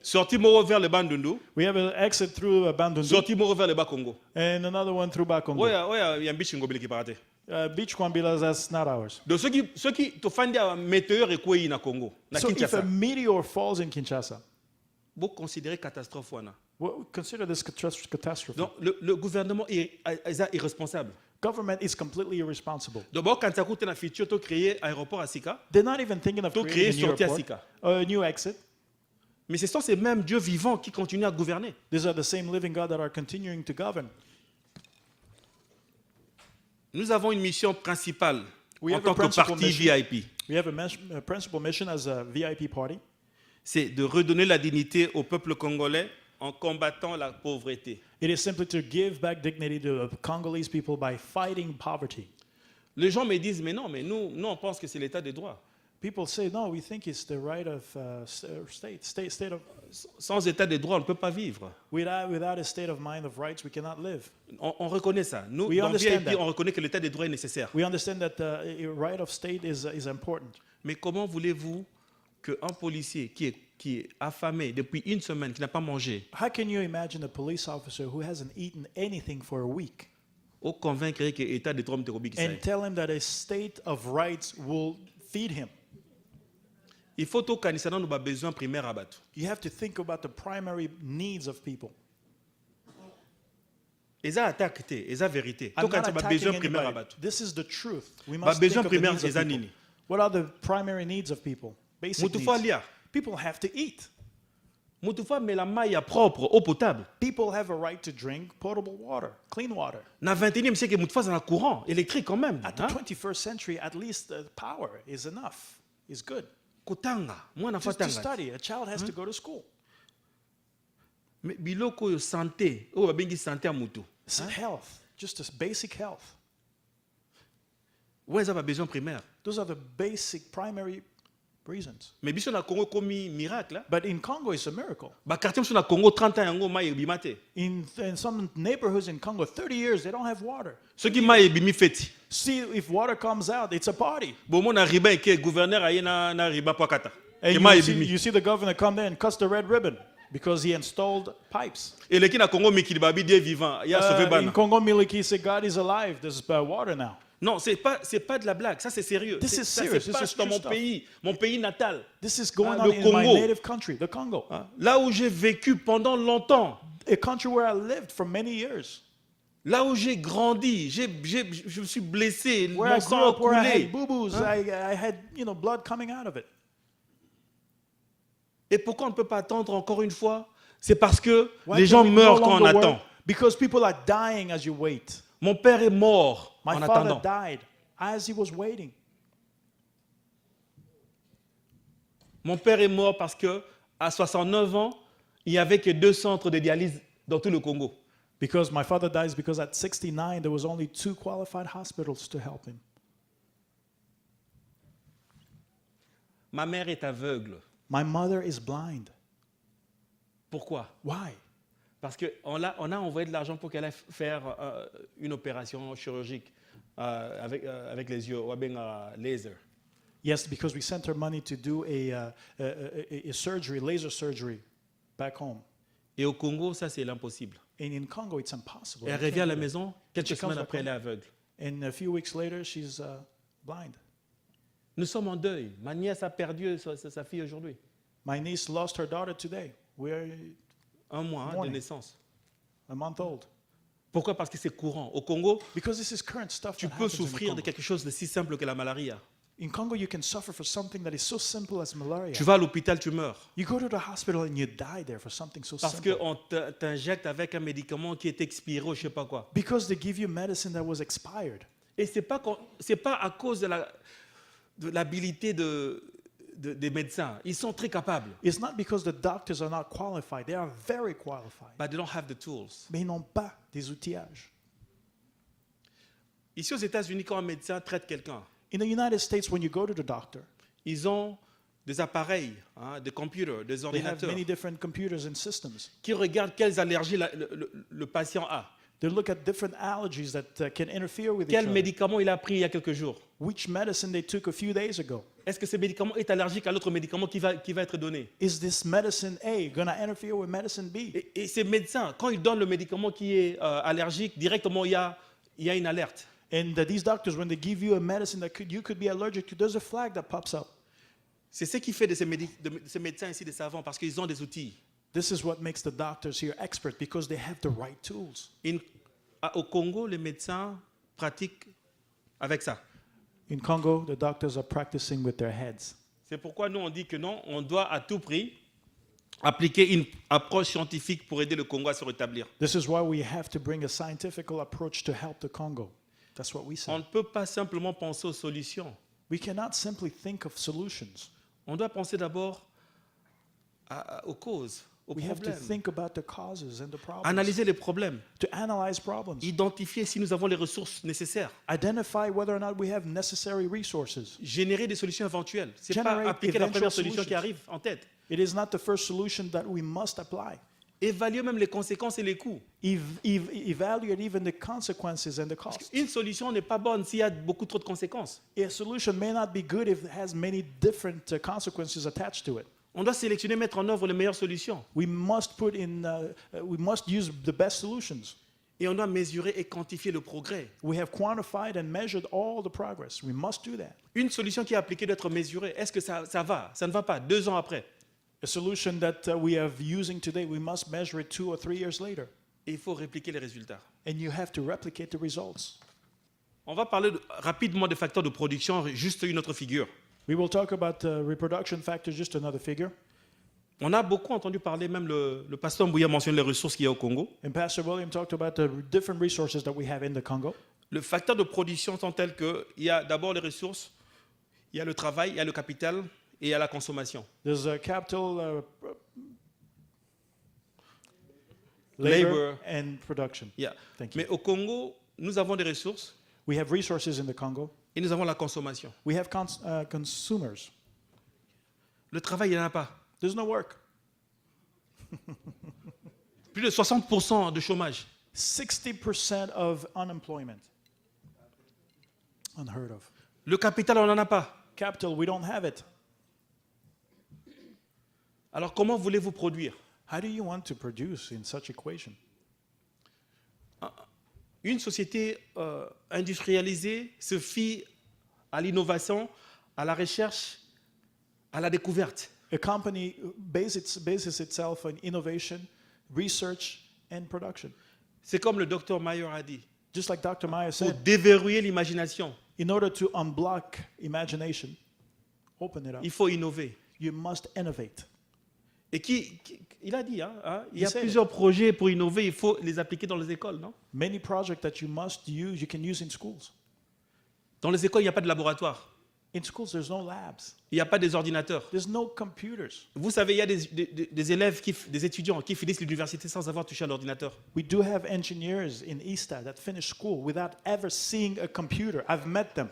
Sortie Moro vers le Bandundu, We have an exit through Bandundu sortie Moro vers le Bas-Congo. and another one through Bakongo. Oya, il y a un biche ngobile qui partait. Beach Kwambila, that's not ours. Donc ceux qui te font des météores et quoi na Congo, na So if Kinshasa, a meteor falls in Kinshasa, vous considérez catastrophe wana. consider this catastrophe. Donc le gouvernement est irresponsable. Government is completely irresponsible. D'abord quand ça coûte na futur to créer aéroport à Sika, They're not even thinking of to creating créer a new sortie à airport, Sika. a new exit. Mais ce sont ces mêmes dieux vivants qui continuent à gouverner. These are the same living God that are continuing to govern. Nous avons une mission principale We en have a tant que principal parti mission. VIP. We have a principal mission as a VIP party. C'est de redonner la dignité au peuple congolais en combattant la pauvreté. It is simply to give back dignity to the Congolese people by fighting poverty. Les gens me disent, mais non, nous on pense que c'est l'état de droit. People say, no, we think it's the right of state of. Sans état de droit, on ne peut pas vivre. Without a state of mind of rights, we cannot live. On reconnaît ça. Nous, We dans understand VIP, that. on reconnaît que l'état de droit est nécessaire. We understand that the right of state is important. Mais comment voulez-vous qu'un policier qui est affamé depuis une semaine, qui n'a pas mangé, How can you imagine a police officer who hasn't eaten anything for a week au convaincre que l'état de droit est and tell him that a state of rights will feed him? Il faut tout cancer nos besoins primaires à battre. You have to think about the primary needs of people. Et ça attaque, et ça vérité. I'm Tout not cancer attacking besoin primaire à anybody. battre. This is the truth. We Ba must think besoin of the primaire needs of eza people. nini? What are the primary needs of people? Basic Mutufa needs. lia. People have to eat. Mutufa mais la maille propre, eau potable. People have a right to drink potable water, clean water. Na 21e siècle mutufa dans le courant électrique quand même. At the Hein? 21st century, at least power is enough, is good. Kotanga, moi na To fatanga. study, a child has to go to school. Mais biloko yo santé, o babengi santé à mutu. It's health, just as basic health. Ouais, ça va besoin primaire. Those are the basic primary reasons. Mais biso na Congo komi miracle. But in Congo, it's a miracle. Ba quartier biso na Congo 30 ans yango mai ebimate. In some neighborhoods in Congo, 30 years, they don't have water. Ceux qui mai ebimi feti. See, if water comes out, it's a party. Bon mon na riba ke gouverneur aye na riba pakata. And Ke mai you ebimi. see the governor come there and cuts the red ribbon because he installed pipes. Et les qui na Congo mikili babi Dieu vivant, il a sauvé In bana. Congo, Miliki said, God is alive. There's water now. Non, c'est pas de la blague, ça c'est sérieux. This C'est- is ça serious, se this passe is dans true mon pays natal. This is going Ah, on le in my Congo. native country, the Congo, Hein? Là où j'ai vécu pendant longtemps, a country where I lived for many years, là où j'ai grandi, je me suis blessé, where mon I sang grew a up, where I coulé. had boo-boos, I had blood coming out of it. Et pourquoi on ne peut pas attendre encore une fois? C'est parce que Why les can gens we no meurent quand on longer attend. work? Because people are dying as you wait. Mon père est mort My en father attendant. died as he was waiting. Mon père est mort parce que à 69 ans, il n'y avait que 2 centres de dialyse dans tout le Congo. Because my father dies because at 69 there was only 2 qualified hospitals to help him. Ma mère est aveugle. My mother is blind. Pourquoi? Why? Parce qu'on a envoyé de l'argent pour qu'elle aille faire une opération chirurgique avec les yeux, ou un laser. Yes, because we sent her money to do a surgery, laser surgery, back home. Et au Congo, ça c'est l'impossible. And in Congo, it's impossible. Et elle You revient à can't la do that. maison, quelques She comes semaines back après, elle est home. aveugle. And a few weeks later, she's blind. Nous sommes en deuil. Ma nièce a perdu sa fille aujourd'hui. My niece lost her daughter today. We're Un mois de Morning. naissance. a month old. Pourquoi? Parce que c'est courant. Au Congo, Because this is current stuff. tu that peux happens in souffrir de Congo. quelque chose de si simple que la malaria. In Congo, you can suffer for something that is so simple as malaria. Tu vas à l'hôpital, tu meurs. You go to the hospital and you die there for something so Parce simple. qu'on t'injecte avec un médicament qui est expiré ou je ne sais pas quoi. Because they give you medicine that was expired. Et ce n'est pas à cause de l'habilité des médecins. Ils sont très capables. It's not because the doctors are not qualified. They are very qualified. But they don't have the tools. Mais ils n'ont pas des outillages. Ici aux États-Unis, quand un médecin traite quelqu'un, In the United States, when you go to the doctor, ils ont des appareils, des computers, des they have ordinateurs many different computers and systems. qui regardent quelles allergies le patient a. They look at different allergies that can interfere with each Quel other. médicament il a pris il y a quelques jours. Which medicine they took a few days ago. Est-ce que ce médicament est allergique à l'autre médicament qui va être donné? Is this medicine A going to interfere with medicine B? Et ces médecins, quand ils donnent le médicament qui est allergique, directement il y a une alerte. And these doctors, when they give you a medicine that you could be allergic to, there's a flag that pops up. C'est ce qui fait de ces médecins ici des savants, parce qu'ils ont des outils. This is what makes the doctors here expert, because they have the right tools. Au Congo, les médecins pratiquent avec ça. In Congo, the doctors are practicing with their heads. C'est pourquoi nous, on dit que non, on doit à tout prix appliquer une approche scientifique pour aider le Congo à se rétablir. This is why we have to bring a scientific approach to help the Congo. That's what we On ne say. peut pas simplement penser aux solutions. We cannot simply think of solutions. On doit penser d'abord aux causes, aux We have to problèmes. think about the causes and the problems. Analyser les problèmes. To analyze problems. Identifier si nous avons les ressources nécessaires. Identify whether or not we have necessary resources. Générer des solutions éventuelles. Ce n'est pas Generate appliquer la première eventual solution qui solutions. arrive en tête. It is not the first solution that we must apply. Évaluer même les conséquences et les coûts. Evaluate even the consequences and the costs. Une solution n'est pas bonne s'il y a beaucoup trop de conséquences. A solution may not be good if it has many different consequences attached to it. On doit sélectionner, mettre en œuvre les meilleures solutions. We must use the best solutions. Et on doit mesurer et quantifier le progrès. We have quantified and measured all the progress. We must do that. Une solution qui est appliquée doit être mesurée. Est-ce que ça va? Ça ne va pas. 2 ans après. A solution that we are using today, we must measure it 2 or 3 years later. Et il faut répliquer les résultats. And you have to replicate the results. On va parler rapidement des facteurs de production, juste une autre figure. We will talk about reproduction factors, just another figure. On a beaucoup entendu parler, même le pasteur Mbouya mentionne les ressources qu'il y a au Congo. And Pastor William talked about the different resources that we have in the Congo. Le facteur de production sont tels qu'il y a d'abord les ressources, il y a le travail, il y a le capital et il y a la consommation. There's a capital, Labor. and production. Yeah. Thank you. Mais au Congo, nous avons des ressources We have resources in the Congo. et nous avons la consommation. We have consumers. Le travail, il n'y en a pas. There's no work. Plus de 60% de chômage. 60% of unemployment. Unheard of. Le capital, on n'en a pas. Capital, we don't have it. Alors comment voulez-vous produire? How do you want to produce in such equation? Une société industrialisée se fie à l'innovation, à la recherche, à la découverte. A company bases itself on innovation, research, and production. C'est comme le docteur Mayer a dit. Just like Dr. Meyer Pour said, déverrouiller l'imagination, in order to unblock imagination, open it up, il faut innover. you must innovate. Et il a dit, il y a said plusieurs projets pour innover, il faut les appliquer dans les écoles, non? Many projects that you must use, you can use in schools. Dans les écoles, il n'y a pas de laboratoire, In schools, there's no labs. il n'y a pas des ordinateurs. There's no computers. Vous savez, il y a des élèves, des étudiants qui finissent l'université sans avoir touché à l'ordinateur. We do have engineers in Easta that finish school without ever seeing a computer. I've met them.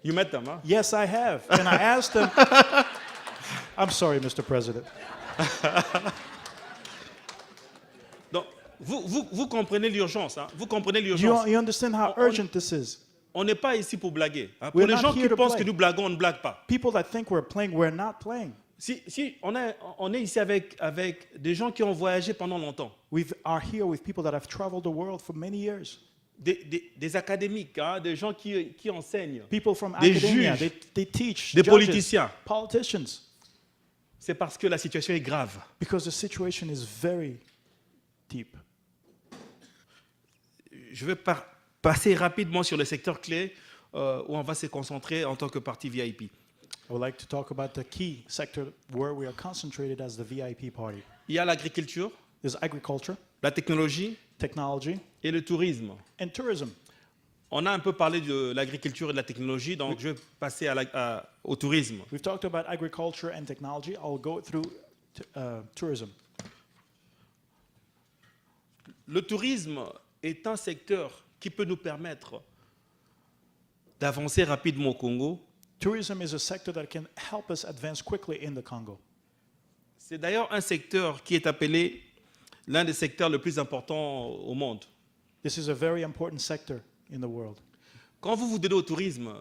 You met them, hein? Yes, I have. And I asked them, I'm sorry, Mr. President. Donc, vous comprenez l'urgence, hein? Vous comprenez l'urgence. You understand how urgent this is? On n'est pas ici pour blaguer. Hein? Pour We're les not gens qui here to pensent play. que nous blaguons, on ne blague pas. People that think we're playing, we're not playing. Si on est ici avec des gens qui ont voyagé pendant longtemps, We are here with people that have traveled the world for many years. des académiques, hein? Des gens qui enseignent, People from Des academia, juges. they teach. des judges, politiciens. Politicians. C'est parce que la situation est grave. Because the situation is very deep. Je vais passer rapidement sur les secteurs clés où on va se concentrer en tant que parti VIP. I would like to talk about the key sector where we are concentrated as the VIP party. Il y a l'agriculture, There's agriculture, la technologie technology, et le tourisme. and tourism. On a un peu parlé de l'agriculture et de la technologie, donc je vais passer au tourisme. We've talked about agriculture and technology. I'll go through tourism. Le tourisme est un secteur qui peut nous permettre d'avancer rapidement au Congo. Tourism is a sector that can help us advance quickly in the Congo. C'est d'ailleurs un secteur qui est appelé l'un des secteurs les plus importants au monde. This is a very important sector in the world. Quand vous vous donnez au tourisme,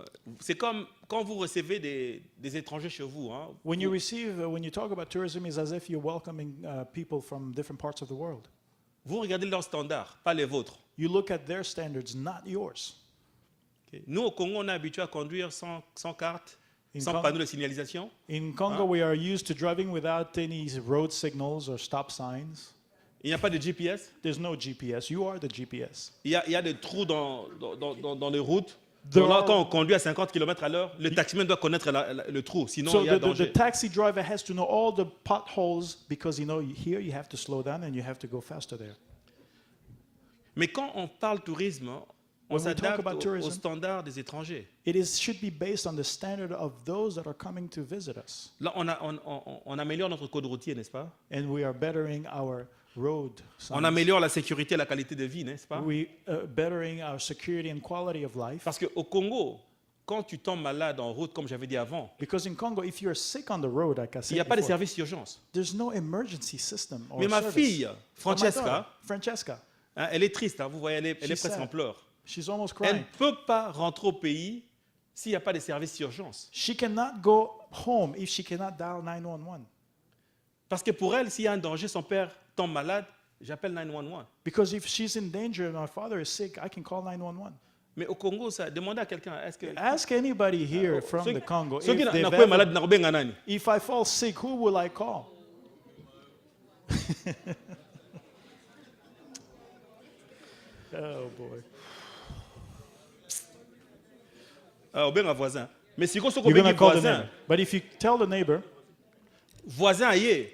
c'est comme quand vous recevez des étrangers chez vous. Hein. When you talk about tourism, it's as if you're welcoming people from different parts of the world. Vous regardez leurs standards, pas les vôtres. You look at their standards, not yours. Ok. Nous, au Congo, on est habitué à conduire sans carte, In sans Con- panneau de signalisation. In Congo, we are used to driving without any road signals or stop signs. Il n'y a pas de GPS. There's no GPS. You are the GPS. Il y a des trous dans les routes. There Donc là, are- quand on conduit à 50 km à l'heure, le taximan doit connaître le trou, sinon So il y a the danger. taxi driver has to know all the potholes because here you have to slow down and you have to go faster there. Mais quand on parle tourisme, on When we talk s'adapte about aux tourism, standards des étrangers. should be based on the standard of those that are coming to visit us. Là, on améliore notre code routier, n'est-ce pas? And we are bettering our road On signs. améliore la sécurité et la qualité de vie, n'est-ce pas? We bettering our security and quality of life. Parce qu'au Congo, quand tu tombes malade en route, comme j'avais dit avant, Because in Congo, if you're sick on the road, like I il said n'y a pas de before, service d'urgence. there's no emergency system or Mais ma service. fille, But my Francesca, daughter, Francesca, hein, elle est triste, hein, vous voyez, elle est She's presque sad. en pleurs. she's almost Elle ne crying. peut pas rentrer au pays s'il n'y a pas de service d'urgence. She cannot go home if she cannot dial 911. Parce que pour elle, s'il y a un danger, son père tombe malade, j'appelle 911. Because if she's in danger and my father is sick, I can call 911. Mais au Congo, ça, demandez à quelqu'un, est-ce que... Ask anybody here from Ceux- the Congo ceux qui if, they've n'ont pas ever- malade, n'ont pas nani. if I fall sick, who will I call? Oh boy. Ou bien un voisin. Mais si on se You're going to call the voisin, neighbor. But if you tell the neighbor, voisin ailleurs,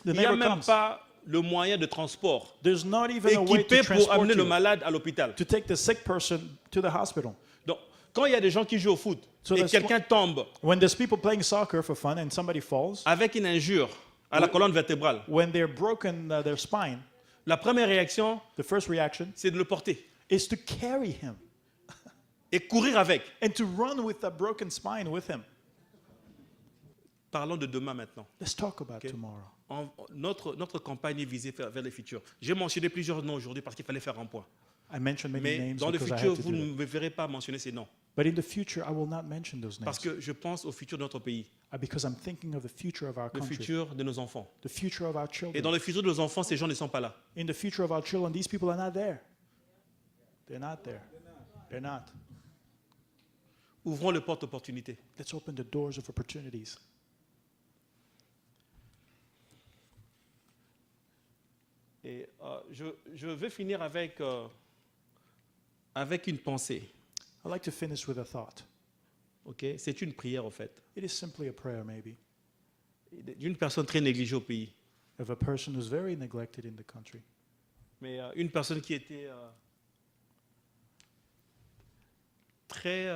the il n'y a neighbor même comes. pas le moyen de transport There's not even a way to équipé pour transport amener le you, malade à l'hôpital. to take the sick person to the hospital. Donc, quand il y a des gens qui jouent au foot So et that's quelqu'un tombe When there's people playing soccer for fun and somebody falls, avec une injure à la colonne vertébrale, when they're broken their spine, la première réaction, the first reaction c'est de le porter is to carry him et courir avec. and to run with a broken spine with him. Parlons de demain maintenant. Let's talk about Okay. tomorrow. Notre campagne est visée vers le futur. J'ai mentionné plusieurs noms aujourd'hui parce qu'il fallait faire un point. I mentioned many Mais names dans le because I futur, had to vous do ne that. me verrez pas mentionner ces noms. But in the future, I will not mention those names Parce que je pense au futur de notre pays, because I'm thinking of the future of our le country, futur de nos enfants. the future of our Et children. dans le futur de nos enfants, ces gens ne sont pas là. In the future of our children, these people are not there. They're not there. They're not. Ouvrons les portes d'opportunité. Let's open the doors of opportunities. Et je vais finir avec une pensée. I'd like to finish with a thought. Okay? C'est une prière, en fait, It is simply a prayer, maybe, d'une personne très négligée au pays. of a person who's very neglected in the country. Mais une personne qui était très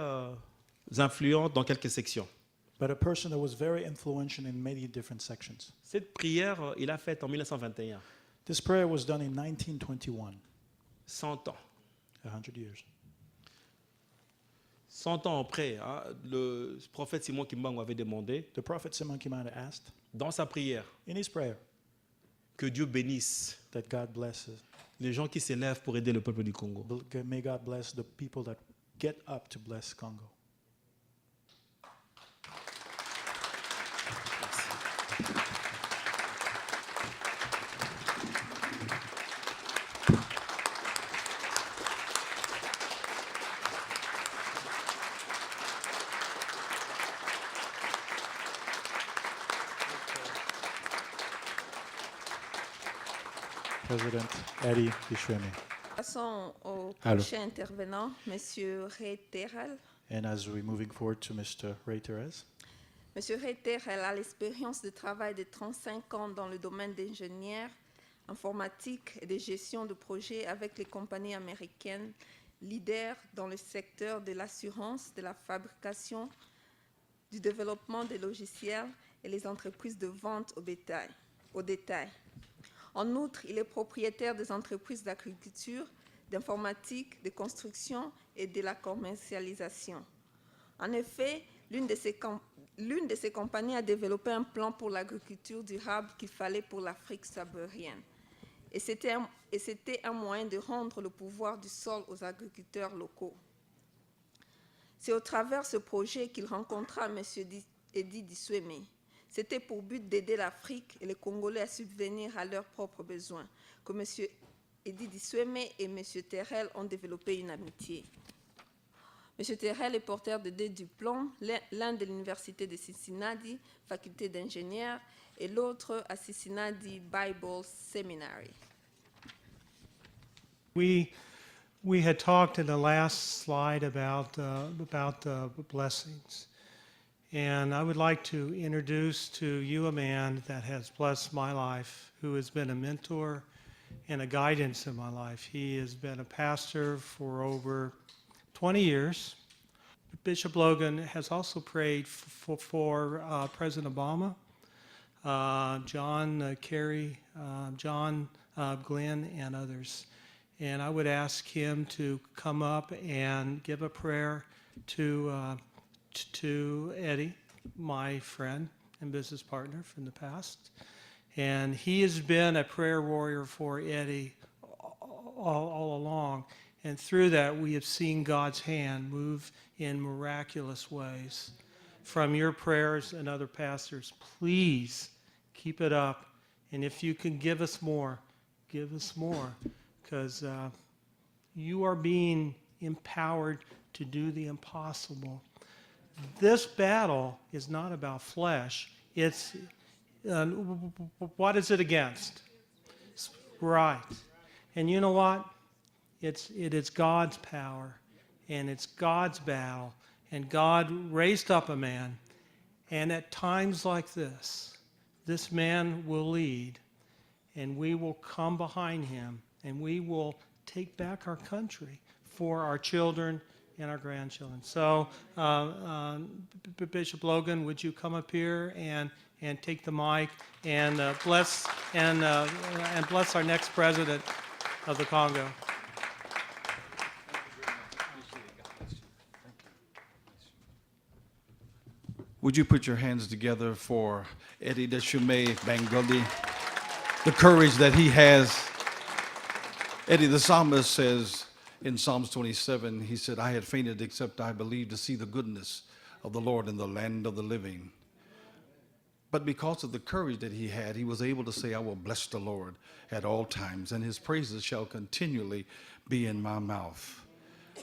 influente dans quelques sections. But a person that was very influential in many different sections. Cette prière, il a faite en 1921, This prayer was done in 1921, 100 ans. 100 years. 100 ans après, hein, le prophète Simon Kimbangu avait demandé, The prophet Simon Kimana asked dans sa prière, in his prayer que Dieu bénisse that God blesses, les gens qui s'élèvent pour aider le peuple du Congo. may God bless the people that get up to bless Congo. President Eddie Bishwemi. Passons au Allô. prochain intervenant, Monsieur Ray Terrell. And as we're moving forward to Mr. Ray Therese, Monsieur Ray Terrell a l'expérience de travail de 35 ans dans le domaine d'ingénieur informatique et de gestion de projets avec les compagnies américaines leaders dans le secteur de l'assurance, de la fabrication, du développement des logiciels et les entreprises de vente au détail. En outre, il est propriétaire des entreprises d'agriculture, d'informatique, de construction et de la commercialisation. En effet, l'une de ces compagnies a développé un plan pour l'agriculture durable qu'il fallait pour l'Afrique subsaharienne. Et c'était un moyen de rendre le pouvoir du sol aux agriculteurs locaux. C'est au travers ce projet qu'il rencontra M. Eddy Dissueme. C'était pour but d'aider l'Afrique et les Congolais à subvenir à leurs propres besoins que M. Eddy Dissueme et M. Terrell ont développé une amitié. M. Terrell est porteur de 2 diplômes, l'un de l'Université de Cincinnati, faculté d'ingénieur, et l'autre à Cincinnati Bible Seminary. We had talked in the last slide about blessings. And I would like to introduce to you a man that has blessed my life, who has been a mentor and a guidance in my life. He has been a pastor for over 20 years. Bishop Logan has also prayed for President Obama, John Kerry, John Glenn, and others. And I would ask him to come up and give a prayer to Eddie, my friend and business partner from the past. And he has been a prayer warrior for Eddie all along. And through that, we have seen God's hand move in miraculous ways. From your prayers and other pastors, please keep it up. And if you can give us more, because you are being empowered to do the impossible. This battle is not about flesh. It's what is it against? Right. And you know what? It is God's power, and it's God's battle. And God raised up a man, and at times like this man will lead, and we will come behind him, and we will take back our country for our children and our grandchildren. So, Bishop Logan, would you come up here and take the mic and bless our next president of the Congo? Would you put your hands together for Eddie Deshumé Bangudi, the courage that he has. Eddie, the psalmist says in Psalms 27, he said, I had fainted except I believed to see the goodness of the Lord in the land of the living. But because of the courage that he had, he was able to say, I will bless the Lord at all times, and his praises shall continually be in my mouth.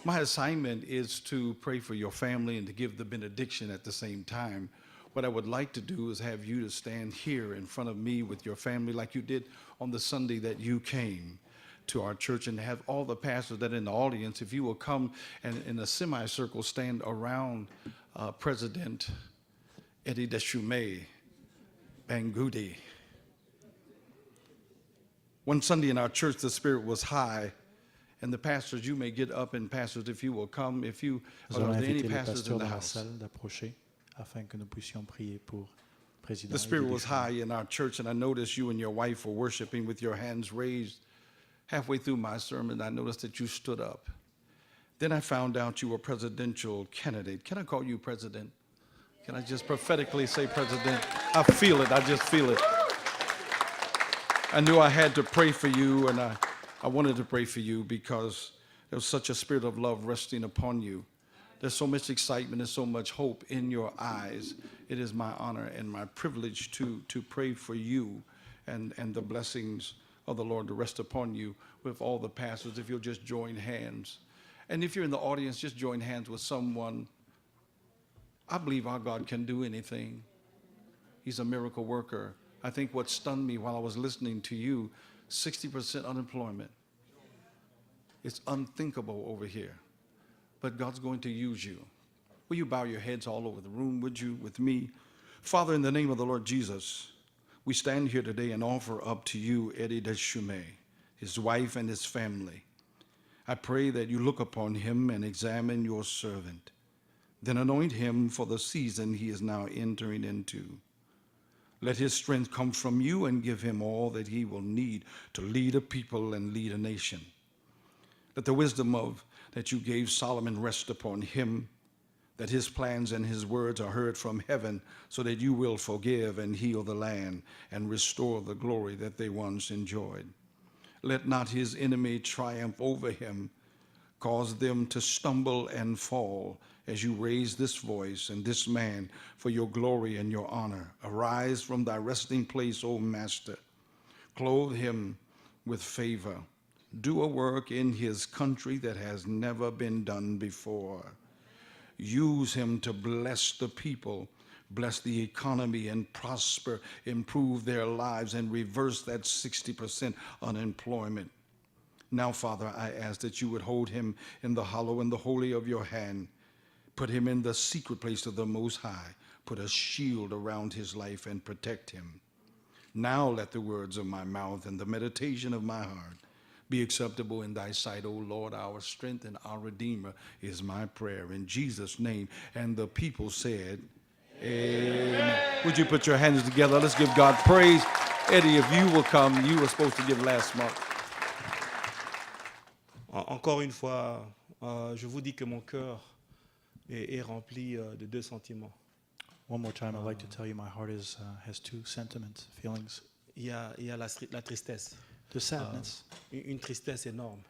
My assignment is to pray for your family and to give the benediction at the same time. What I would like to do is have you to stand here in front of me with your family like you did on the Sunday that you came to our church, and have all the pastors that are in the audience, if you will come and in a semicircle stand around President Eddie Deshumé Bangudi. One Sunday in our church, the spirit was high. And the pastors, you may get up, and pastors, if you will come, if you Nous are allons there any inviter les pastors in pasteurs the dans la house. salle d'approcher afin que nous puissions prier pour le président. The spirit Eddie was Deshumé. high in our church, and I noticed you and your wife were worshiping with your hands raised. Halfway through my sermon, I noticed that you stood up. Then I found out you were a presidential candidate. Can I call you president? Can I just prophetically say president? I feel it. I just feel it. I knew I had to pray for you, and I wanted to pray for you because there was such a spirit of love resting upon you. There's so much excitement and so much hope in your eyes. It is my honor and my privilege to pray for you and the blessings of the Lord to rest upon you with all the pastors. If you'll just join hands. And if you're in the audience, just join hands with someone. I believe our God can do anything. He's a miracle worker. I think what stunned me while I was listening to you, 60% unemployment. It's unthinkable over here. But God's going to use you. Will you bow your heads all over the room, would you, with me? Father, in the name of the Lord Jesus, we stand here today and offer up to you Eddie Deshumé, his wife and his family. I pray that you look upon him and examine your servant. Then anoint him for the season he is now entering into. Let his strength come from you and give him all that he will need to lead a people and lead a nation. Let the wisdom that you gave Solomon rest upon him, that his plans and his words are heard from heaven, so that you will forgive and heal the land and restore the glory that they once enjoyed. Let not his enemy triumph over him. Cause them to stumble and fall as you raise this voice and this man for your glory and your honor. Arise from thy resting place, O Master. Clothe him with favor. Do a work in his country that has never been done before. Use him to bless the people, bless the economy, and prosper, improve their lives, and reverse that 60% unemployment. Now, Father, I ask that you would hold him in the hollow and the holy of your hand. Put him in the secret place of the Most High. Put a shield around his life and protect him. Now let the words of my mouth and the meditation of my heart be acceptable in thy sight, O Lord, our strength and our Redeemer, is my prayer. In Jesus' name. And the people said, Amen. Would you put your hands together? Let's give God praise. Eddie, if you will come, you were supposed to give last month. Encore une fois, je vous dis que mon cœur est rempli de deux sentiments. One more time, I'd like to tell you my heart has two sentiments, feelings. Il y a la tristesse, The sadness, une tristesse énorme,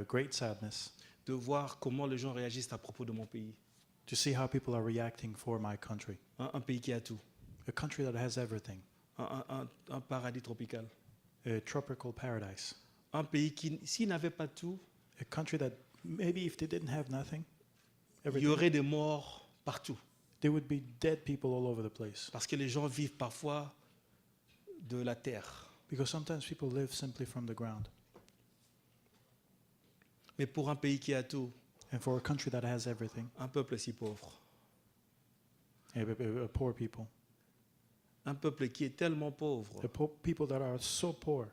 great sadness, de voir comment les gens réagissent à propos de mon pays. to see how people are reacting for my country. Un pays qui a tout, A country that has everything, un paradis tropical. a tropical paradise. Un pays qui, s'il n'avait pas tout, A country that maybe if they didn't have nothing, il y everything, aurait des morts partout. there would be dead people all over the place. Parce que les gens vivent parfois de la terre. Because sometimes people live simply from the ground. Mais pour un pays qui a tout, And for a country that has everything, un peuple si pauvre, a poor people, un peuple qui est tellement pauvre people that are so poor,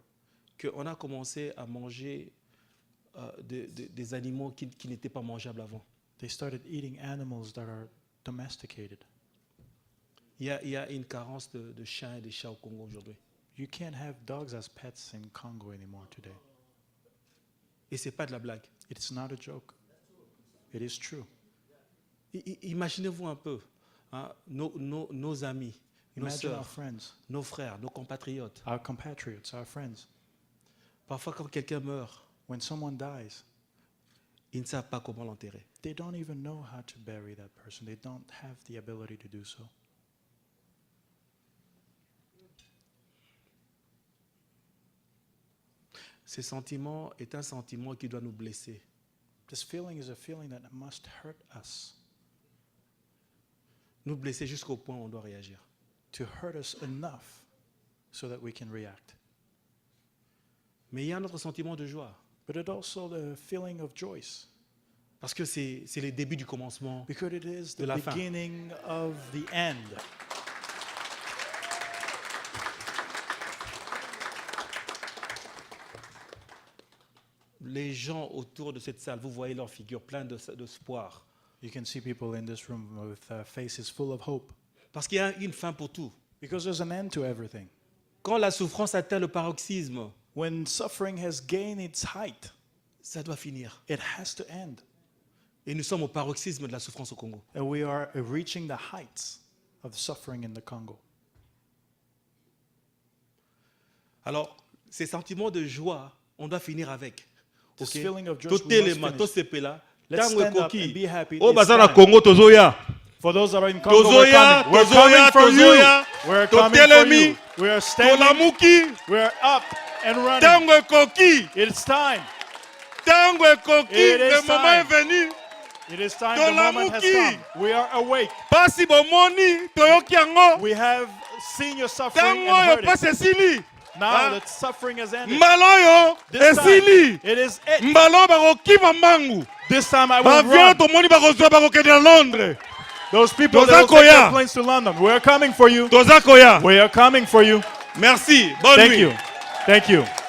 qu'on a commencé à manger des animaux qui n'étaient pas mangeables avant. they started eating animals that are domesticated. Il y a une carence de chiens et de chats au Congo aujourd'hui. You can't have dogs as pets in Congo anymore today. Et ce n'est pas de la blague. It's not a joke. It is true. Imaginez-vous un peu, hein, nos amis, nos Imagine our sœurs, friends, nos frères, nos compatriotes. our compatriots, our friends. Parfois, quand quelqu'un meurt, When someone dies, ils ne savent pas comment l'enterrer. they don't even know how to bury that person. They don't have the ability to do so. Ce sentiment est un sentiment qui doit nous blesser. This feeling is a feeling that must hurt us, Nous blesser jusqu'au point où on doit réagir. to hurt us enough so that we can react. Mais il y a un autre sentiment de joie. But it also the feeling of joy, Parce que c'est le début du commencement. because it is De the la fin. beginning of the end. Les gens autour de cette salle, vous voyez leurs figures pleines d'espoir. You can see people in this room with faces full of hope, Parce qu'il y a une fin pour tout. because there's an end to everything. Quand la souffrance atteint le paroxysme, When suffering has gained its height, ça doit finir. it has to end. Et nous sommes au paroxysme de la souffrance au Congo. And we are reaching the heights of suffering in the Congo. Alors, ces sentiments de joie, on doit finir avec. This Ok? feeling of joy, Tout we must élément, finish. tout sepela. Let's Tango stand up ekoki. and be happy. Oh, It's baza na time. Congo tozoya. For those that are in Congo, Tozoya, we're coming for tozoya. you. We're coming for Totelemi. you. We are standing. Tolamuki. We're up and running. Tango ekoki. It's time. Tango ekoki. It is Le moment est time. venu. It is time. The moment has Tolamuki. come. We are awake. Pasi bomoni, toyoki yango. We have seen your suffering Tango and yo heard pasi it. esili. Now Ah. that suffering has ended. Mbalo yo This time, esili. it is it. Mbalo bakokima mbangu. This time I will Bavion run. tomoni bakozwa bakokende na Londres. Those people Toza that will take koya. their planes to London. We are coming for you. Toza koya. We are coming for you. Merci. Bonne Thank nuit. you. Thank you.